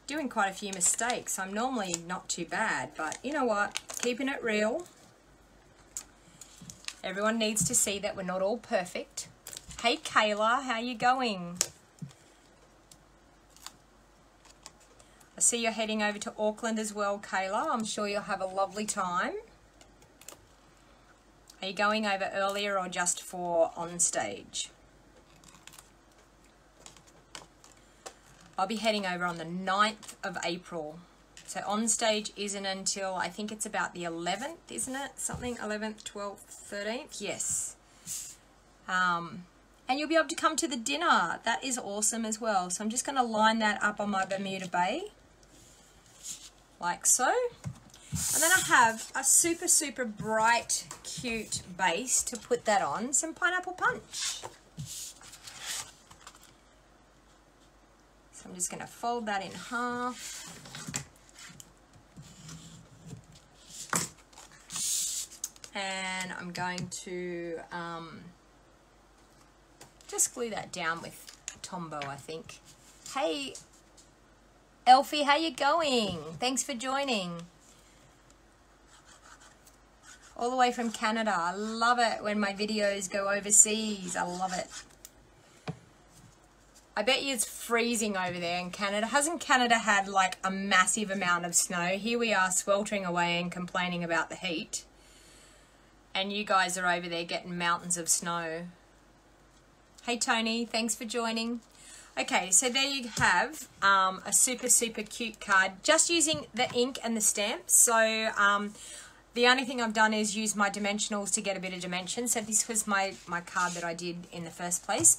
doing quite a few mistakes. I'm normally not too bad, but you know what? Keeping it real. Everyone needs to see that we're not all perfect. Hey Kayla, how you going? I see you're heading over to Auckland as well, Kayla. I'm sure you'll have a lovely time. Are you going over earlier or just for on stage? I'll be heading over on the 9th of April. So on stage isn't until, I think it's about the 11th, isn't it? Something, 11th, 12th, 13th? Yes. And you'll be able to come to the dinner. That is awesome as well. So I'm just going to line that up on my Bermuda Bay. Like so. And then I have a super, super bright, cute base to put that on. Some Pineapple Punch. So I'm just going to fold that in half. And I'm going to just glue that down with Tombow, I think. Hey, Elfie, how you going? Thanks for joining. All the way from Canada. I love it when my videos go overseas. I love it. I bet you it's freezing over there in Canada. Hasn't Canada had like a massive amount of snow? Here we are sweltering away and complaining about the heat. And you guys are over there getting mountains of snow. Hey Tony, thanks for joining. Okay, so there you have a super, super cute card. Just using the ink and the stamps. So the only thing I've done is use my dimensionals to get a bit of dimension. So this was my card that I did in the first place.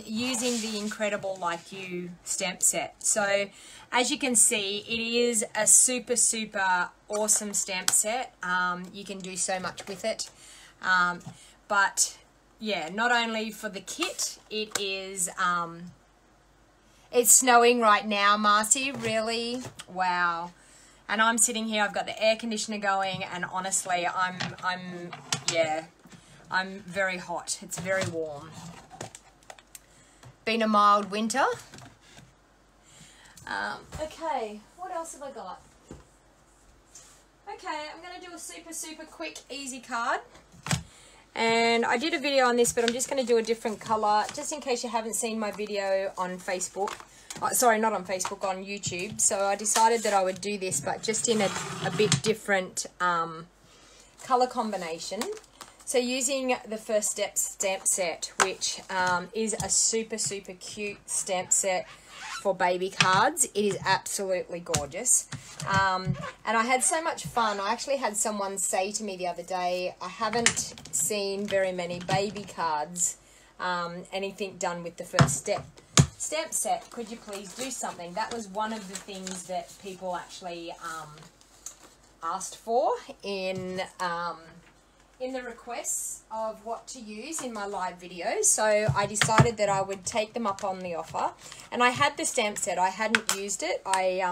Using the Incredible Like You stamp set. So as you can see, it is a super, super awesome stamp set. You can do so much with it. But yeah, not only for the kit, it is... it's snowing right now, Marcy. Really? Wow. And I'm sitting here, I've got the air conditioner going, and honestly, I'm very hot. It's very warm. Been a mild winter. Okay, what else have I got? Okay, I'm going to do a super, super quick, easy card. And I did a video on this, but I'm just going to do a different color, just in case you haven't seen my video on Facebook. Sorry, not on Facebook, on YouTube. So I decided that I would do this, but just in a bit different color combination. So using the First Step stamp set, which is a super, super cute stamp set for baby cards. It is absolutely gorgeous. And I had so much fun. I actually had someone say to me the other day, I haven't seen very many baby cards, anything done with the first stamp set. Could you please do something? That was one of the things that people actually asked for in the requests of what to use in my live videos. So I decided that I would take them up on the offer. And I had the stamp set. I hadn't used it. I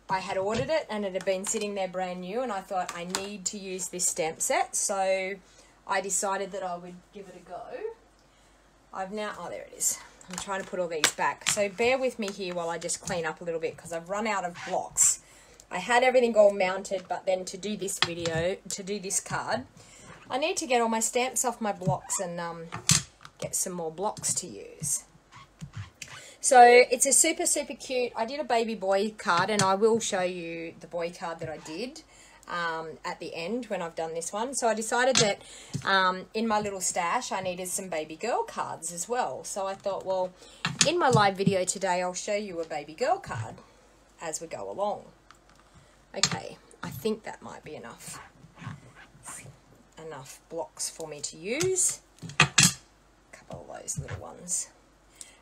had ordered it and it had been sitting there brand new, and I thought I need to use this stamp set. So I decided that I would give it a go. Oh, there it is. I'm trying to put all these back. So bear with me here while I just clean up a little bit, because I've run out of blocks. I had everything all mounted, but then to do this video, to do this card, I need to get all my stamps off my blocks and get some more blocks to use. So it's a super, super cute. I did a baby boy card, and I will show you the boy card that I did at the end when I've done this one. So I decided that in my little stash I needed some baby girl cards as well. So I thought, well, in my live video today I'll show you a baby girl card as we go along. Okay, I think that might be enough blocks for me to use. A couple of those little ones.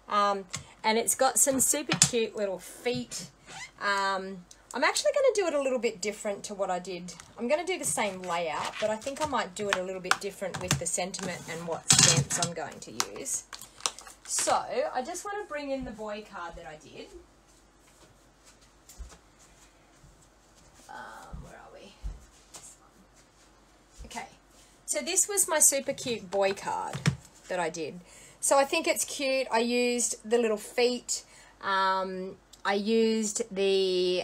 And it's got some super cute little feet. I'm actually going to do it a little bit different to what I did. I'm going to do the same layout, but I think I might do it a little bit different with the sentiment and what stamps I'm going to use. So I just want to bring in the boy card that I did. Where are we? This one. Okay, so this was my super cute boy card that I did. So I think it's cute. I used the little feet. I used the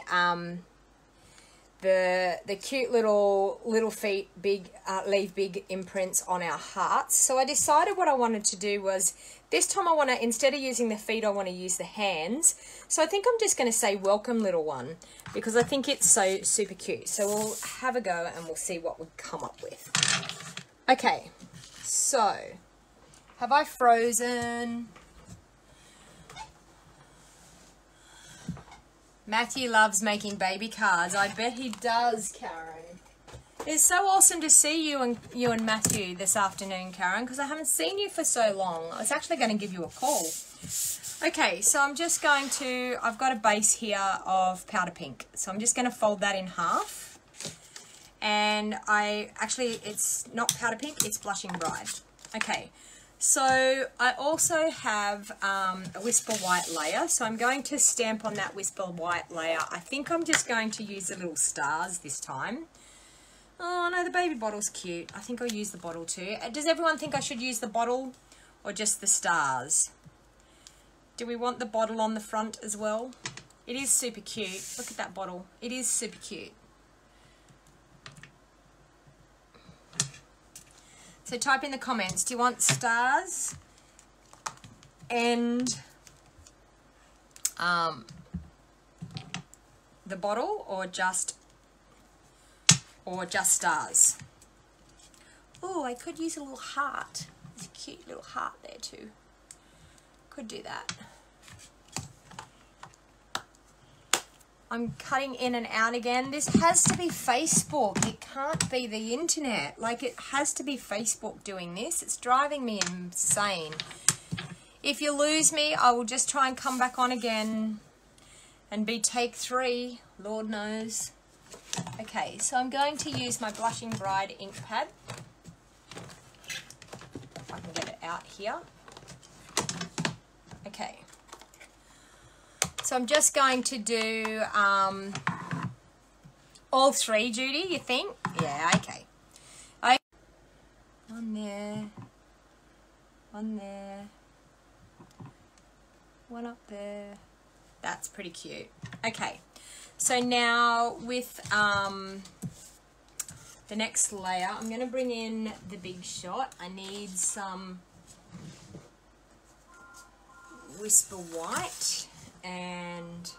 cute little feet, leave big imprints on our hearts. So I decided what I wanted to do was, this time I want to, instead of using the feet, I want to use the hands. So I think I'm just going to say welcome little one, because I think it's so super cute. So we'll have a go and we'll see what we come up with. Okay, so have I frozen? Matthew loves making baby cards. I bet he does, Karen. It's so awesome to see you and Matthew this afternoon, Karen, because I haven't seen you for so long. I was actually going to give you a call. Okay, so I'm just going to, I've got a base here of powder pink. So I'm just going to fold that in half. And it's not powder pink, it's blushing bright. Okay. So I also have a Whisper White layer, so I'm going to stamp on that Whisper White layer. I think I'm just going to use the little stars this time. Oh no, the baby bottle's cute. I think I'll use the bottle too. Does everyone think I should use the bottle or just the stars? Do we want the bottle on the front as well? It is super cute. Look at that bottle. It is super cute. So type in the comments, do you want stars and the bottle, or just stars? Oh, I could use a little heart. There's a cute little heart there too. Could do that. I'm cutting in and out again. This has to be Facebook. It can't be the internet. Like, it has to be Facebook doing this. It's driving me insane. If you lose me, I will just try and come back on again and be take 3. Lord knows. Okay, so I'm going to use my Blushing Bride ink pad. If I can get it out here. Okay. So I'm just going to do all 3, Judy, you think? Yeah, okay. One there, one there, one up there. That's pretty cute. Okay, so now with the next layer, I'm going to bring in the Big Shot. I need some Whisper White and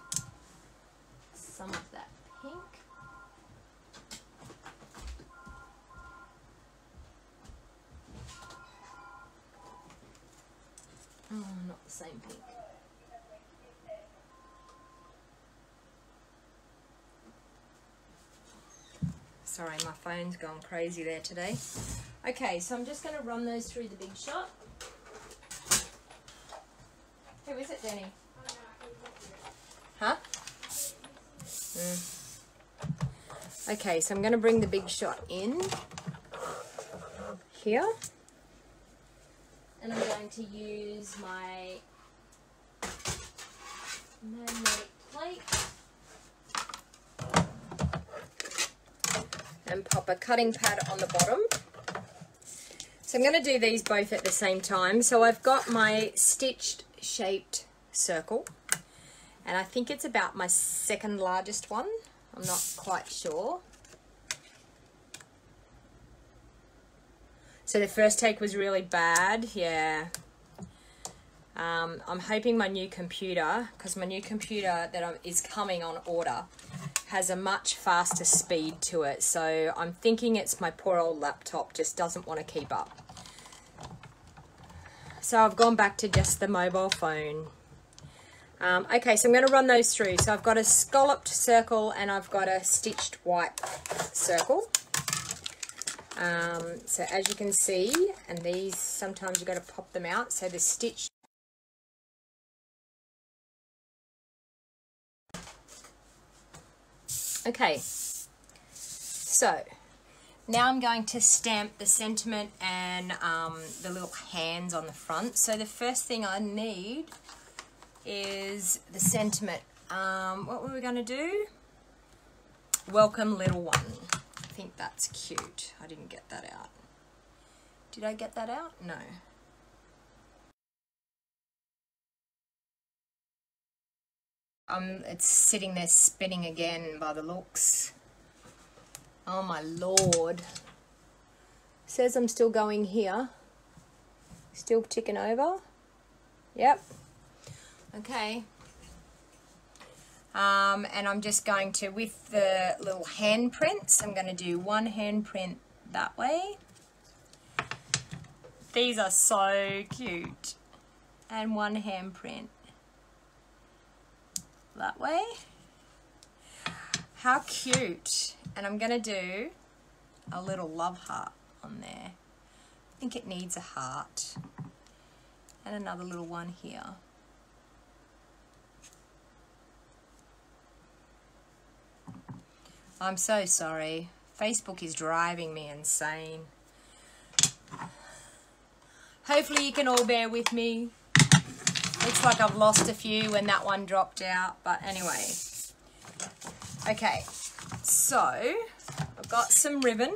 some of that pink. Oh, not the same pink. Sorry, my phone's gone crazy there today. Okay, so I'm just going to run those through the Big Shot. Who is it, Danny? Huh? Okay, so I'm going to bring the Big Shot in here. And I'm going to use my magnetic plate and pop a cutting pad on the bottom. So I'm going to do these both at the same time. So I've got my stitched shaped circle, and I think it's about my second largest one. I'm not quite sure. So the first take was really bad, yeah. I'm hoping my new computer, because my new computer that is coming on order, has a much faster speed to it. So I'm thinking it's my poor old laptop just doesn't want to keep up. So I've gone back to just the mobile phone. Okay, so I'm going to run those through. So I've got a scalloped circle and I've got a stitched white circle. So as you can see, and these sometimes you've got to pop them out. So the stitch. Okay, so now I'm going to stamp the sentiment and the little hands on the front. So the first thing I need is the sentiment. What were we going to do? Welcome little one. I think that's cute. I didn't get that out. Did I get that out? No. It's sitting there spinning again by the looks. Oh my lord. Says I'm still going here. Still ticking over. Yep. Okay. And I'm just going to, with the little hand prints, I'm going to do one hand print that way. These are so cute. And one hand print that way. How cute. And I'm going to do a little love heart on there. I think it needs a heart. And another little one here. I'm so sorry. Facebook is driving me insane. Hopefully you can all bear with me. Looks like I've lost a few when that one dropped out, but anyway. Okay, so I've got some ribbon.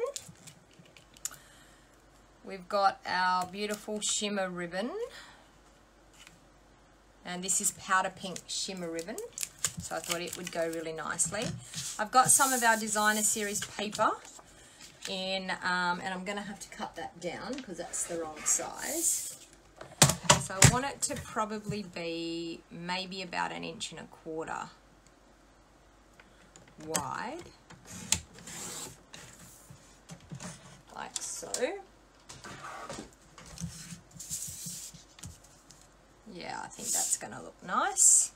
We've got our beautiful shimmer ribbon. And this is powder pink shimmer ribbon. So I thought it would go really nicely. I've got some of our designer series paper in, and I'm going to have to cut that down because that's the wrong size. So I want it to probably be maybe about 1.25 inches wide, like so. Yeah, I think that's going to look nice.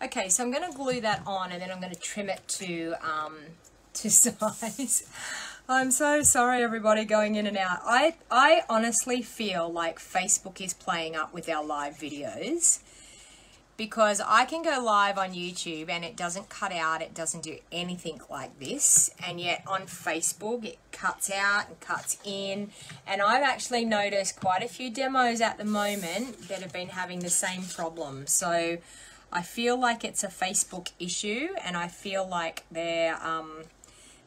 Okay, so I'm going to glue that on and then I'm going to trim it to size. I'm so sorry, everybody, going in and out. I honestly feel like Facebook is playing up with our live videos, because I can go live on YouTube and it doesn't cut out, it doesn't do anything like this, and yet on Facebook it cuts out and cuts in, and I've actually noticed quite a few demos at the moment that have been having the same problem. So I feel like it's a Facebook issue, and I feel like they're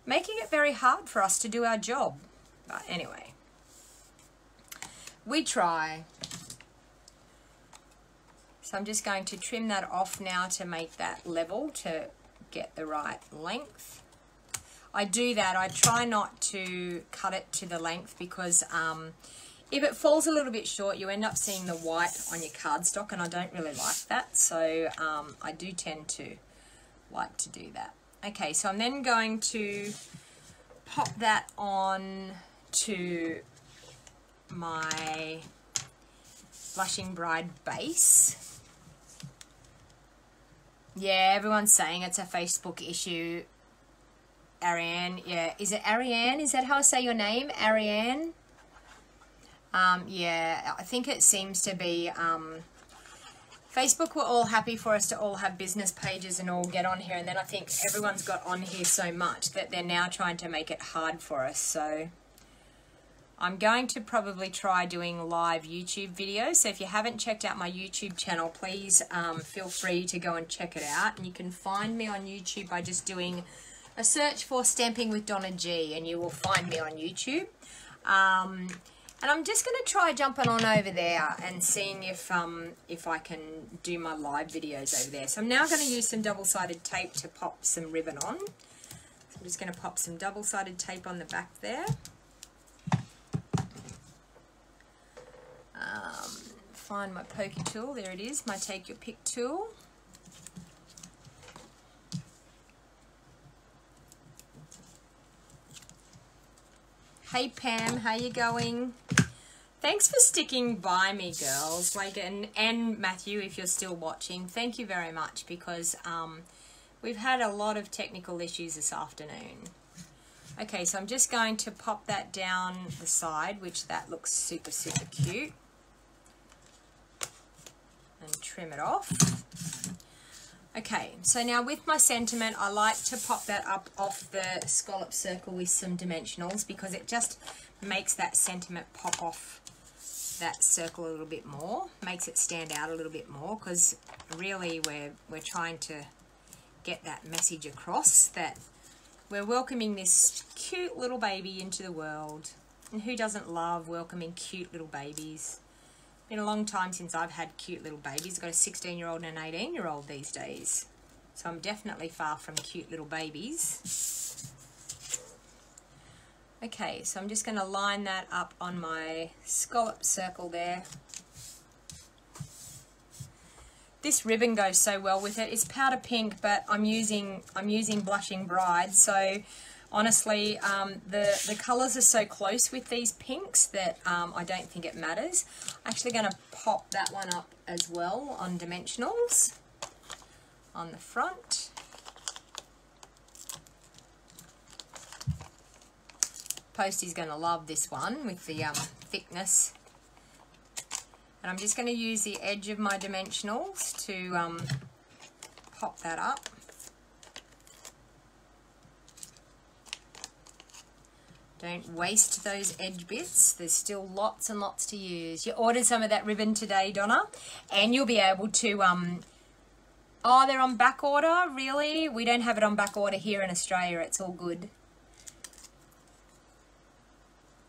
making it very hard for us to do our job. But anyway, we try. So I'm just going to trim that off now to make that level, to get the right length. I do that, I try not to cut it to the length, because if it falls a little bit short, you end up seeing the white on your cardstock, and I don't really like that. So I do tend to like to do that. Okay, so I'm then going to pop that on to my Blushing Bride base. Yeah, everyone's saying it's a Facebook issue. Ariane, yeah. Is it Ariane? Is that how I say your name? Ariane? Yeah, I think it seems to be, Facebook were all happy for us to all have business pages and all get on here, and then I think everyone's got on here so much that they're now trying to make it hard for us. So I'm going to probably try doing live YouTube videos. So if you haven't checked out my YouTube channel, please feel free to go and check it out. And you can find me on YouTube by just doing a search for Stamping with DonnaG, and you will find me on YouTube. And I'm just going to try jumping on over there and seeing if I can do my live videos over there. So I'm now going to use some double-sided tape to pop some ribbon on. So I'm just going to pop some double-sided tape on the back there. Find my pokey tool. There it is, my take your pick tool. Hey Pam, how you going? Thanks for sticking by me, girls. Like, and Matthew, if you're still watching, thank you very much, because we've had a lot of technical issues this afternoon. Okay, so I'm just going to pop that down the side, which that looks super, super cute. And trim it off. Okay, so now with my sentiment, I like to pop that up off the scallop circle with some dimensionals, because it just makes that sentiment pop off that circle a little bit more, makes it stand out a little bit more, because really we're trying to get that message across that we're welcoming this cute little baby into the world. And who doesn't love welcoming cute little babies? Been a long time since I've had cute little babies. I've got a 16-year-old and an 18-year-old these days. So I'm definitely far from cute little babies. Okay, so I'm just going to line that up on my scallop circle there. This ribbon goes so well with it. It's powder pink, but I'm using Blushing Bride, so honestly, the colours are so close with these pinks that I don't think it matters. I'm actually going to pop that one up as well on dimensionals on the front. Posty's going to love this one with the thickness. And I'm just going to use the edge of my dimensionals to pop that up. Don't waste those edge bits. There's still lots and lots to use. You ordered some of that ribbon today, Donna, and you'll be able to, oh, they're on back order? Really? We don't have it on back order here in Australia. It's all good.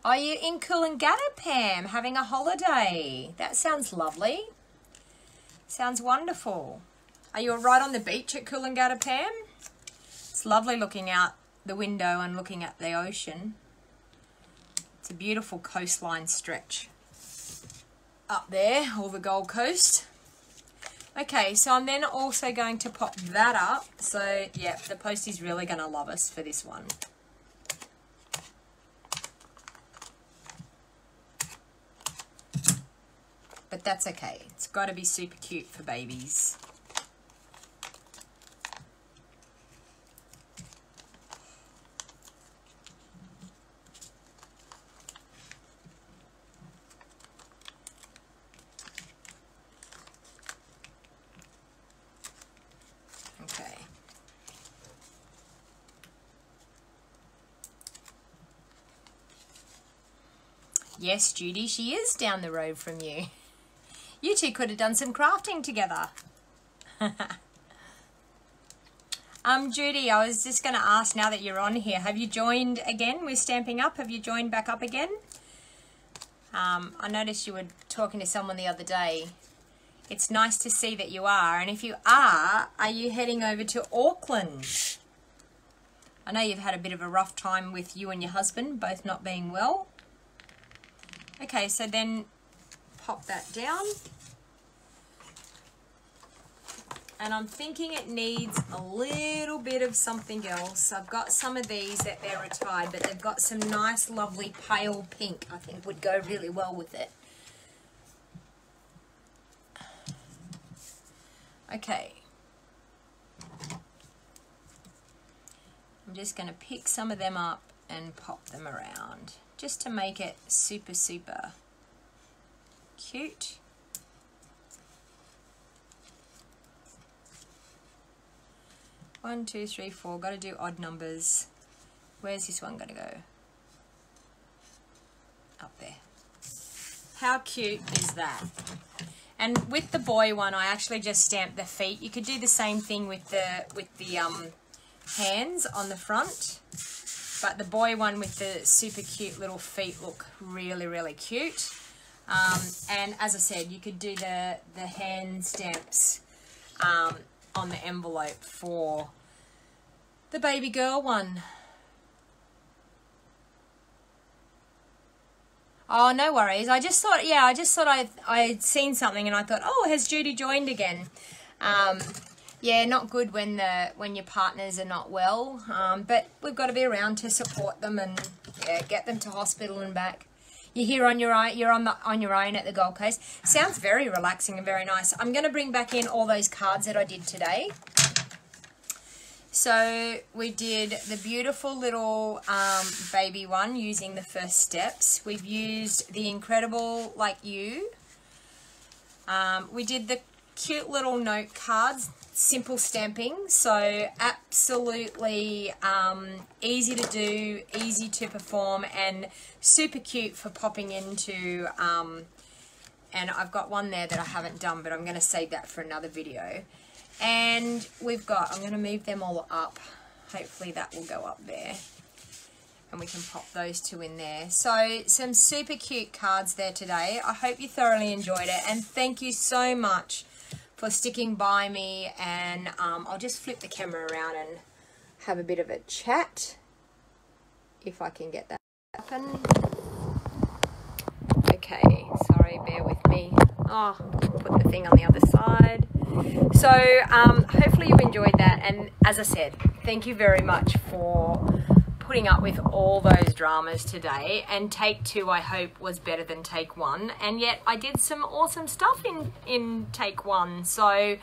Are you in Coolangatta, Pam, having a holiday? That sounds lovely. Sounds wonderful. Are you right on the beach at Coolangatta, Pam? It's lovely looking out the window and looking at the ocean. It's a beautiful coastline stretch up there, all the Gold Coast. Okay, so I'm then also going to pop that up. So, yeah, the Posty's really going to love us for this one. But that's okay. It's got to be super cute for babies. Okay. Yes, Judy, she is down the road from you. You two could have done some crafting together. Judy, I was just going to ask, now that you're on here, have you joined again with Stamping Up? Have you joined back up again? I noticed you were talking to someone the other day. It's nice to see that you are. And if you are you heading over to Auckland? I know you've had a bit of a rough time with you and your husband, both not being well. Okay, so then pop that down. And I'm thinking it needs a little bit of something else. I've got some of these that they're retired, but they've got some nice, lovely pale pink. I think would go really well with it. Okay. I'm just going to pick some of them up and pop them around just to make it super, super cute. One, two, three, four. Got to do odd numbers. Where's this one going to go? Up there. How cute is that? And with the boy one, I actually just stamped the feet. You could do the same thing with the hands on the front, but the boy one with the super cute little feet look really, really cute. And as I said, you could do the hand stamps on the envelope for the baby girl one. Oh, no worries. I just thought I'd seen something and I thought, oh, has Judy joined again? Yeah, not good when your partners are not well, but we've got to be around to support them and get them to hospital and back. You're here on your own. You're on your own at the Gold Coast. Sounds very relaxing and very nice. I'm going to bring back in all those cards that I did today. So we did the beautiful little baby one using the first steps. We've used the incredible Like You. We did the cute little note cards, simple stamping. So absolutely easy to do, easy to perform, and super cute for popping into. And I've got one there that I haven't done, but I'm going to save that for another video. And we've got, I'm going to move them all up. Hopefully that will go up there. And we can pop those two in there. So some super cute cards there today. I hope you thoroughly enjoyed it. And thank you so much for sticking by me. And I'll just flip the camera around and have a bit of a chat. If I can get that to happen. Okay, sorry, bear with me. Oh, put the thing on the other side. So hopefully you enjoyed that, and as I said, thank you very much for putting up with all those dramas today. And take 2, I hope, was better than take 1, and yet I did some awesome stuff in take 1. So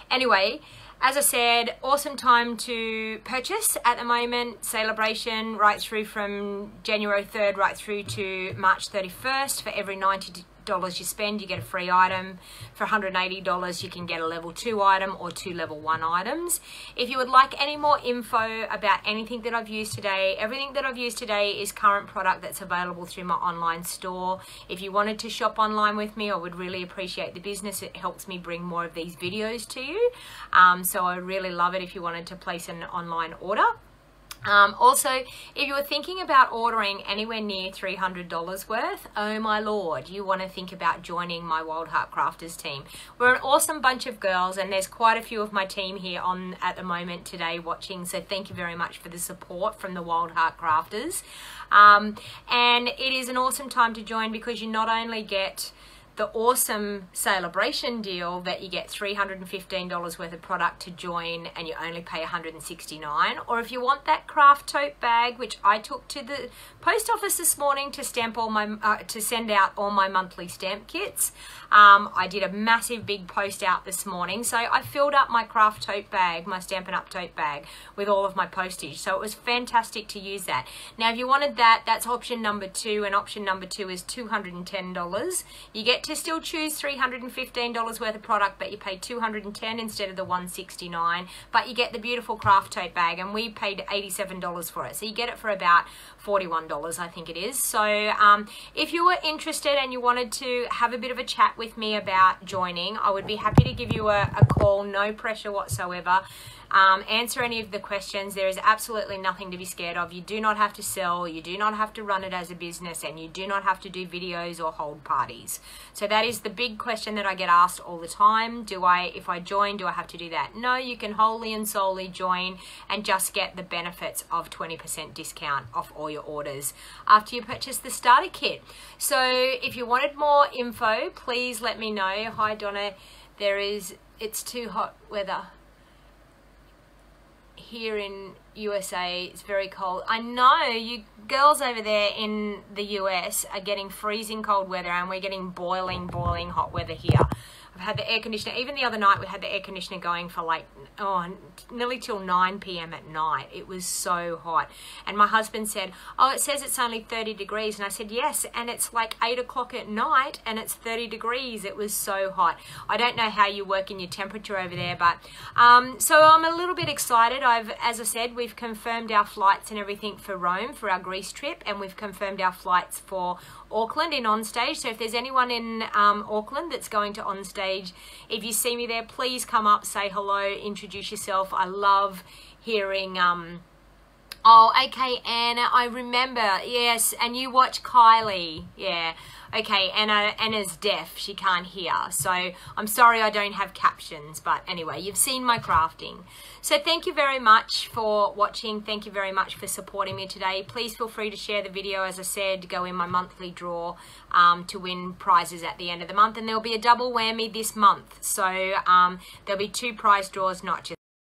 anyway, as I said, awesome time to purchase at the moment. Celebration right through from January 3rd right through to March 31st. For every $90 you spend, you get a free item. For $180 you can get a level 2 item or 2 level 1 items. If you would like any more info about anything that I've used today, everything that I've used today is current product that's available through my online store. If you wanted to shop online with me, I would really appreciate the business. It helps me bring more of these videos to you. So I really love it if you wanted to place an online order. Also, if you were thinking about ordering anywhere near $300 worth, oh my lord, you want to think about joining my Wild Heart Crafters team. We're an awesome bunch of girls, and there's quite a few of my team here on at the moment today watching, so thank you very much for the support from the Wild Heart Crafters. And it is an awesome time to join because you not only get the awesome celebration deal that you get $315 worth of product to join and you only pay $169, or if you want that craft tote bag, which I took to the post office this morning to stamp all my to send out all my monthly stamp kits. I did a massive big post out this morning, so I filled up my craft tote bag, my Stampin' Up tote bag, with all of my postage. So it was fantastic to use that. Now, if you wanted that, that's option number 2, and option number 2 is $210. You get to still choose $315 worth of product, but you pay $210 instead of the $169. But you get the beautiful craft tote bag, and we paid $87 for it. So you get it for about $41, I think it is. So if you were interested and you wanted to have a bit of a chat with me about joining, I would be happy to give you a call, no pressure whatsoever. Answer any of the questions. There is absolutely nothing to be scared of. You do not have to sell, you do not have to run it as a business, and you do not have to do videos or hold parties. So that is the big question that I get asked all the time. If I join, do I have to do that? No, you can wholly and solely join and just get the benefits of 20% discount off all your orders after you purchase the starter kit. So if you wanted more info, please let me know. Hi Donna, it's too hot weather here in USA. It's very cold. I know you girls over there in the US are getting freezing cold weather, and we're getting boiling hot weather here. I've had the air conditioner, even the other night we had the air conditioner going for like, nearly till 9 p.m. at night. It was so hot. And my husband said, oh, it says it's only 30 degrees. And I said, yes, and it's like 8 o'clock at night and it's 30 degrees. It was so hot. I don't know how you work in your temperature over there, but so I'm a little bit excited. As I said, we've confirmed our flights and everything for Rome for our Greece trip, and we've confirmed our flights for Auckland in Onstage. So if there's anyone in Auckland that's going to Onstage, if you see me there, please come up, say hello, introduce yourself. I love hearing oh, okay, Anna, I remember. Yes, and you watch Kylie. Yeah. Okay, Anna's deaf. She can't hear. So I'm sorry I don't have captions. But anyway, you've seen my crafting. So thank you very much for watching. Thank you very much for supporting me today. Please feel free to share the video. As I said, go in my monthly draw to win prizes at the end of the month. And there'll be a double whammy this month. So there'll be 2 prize draws, not just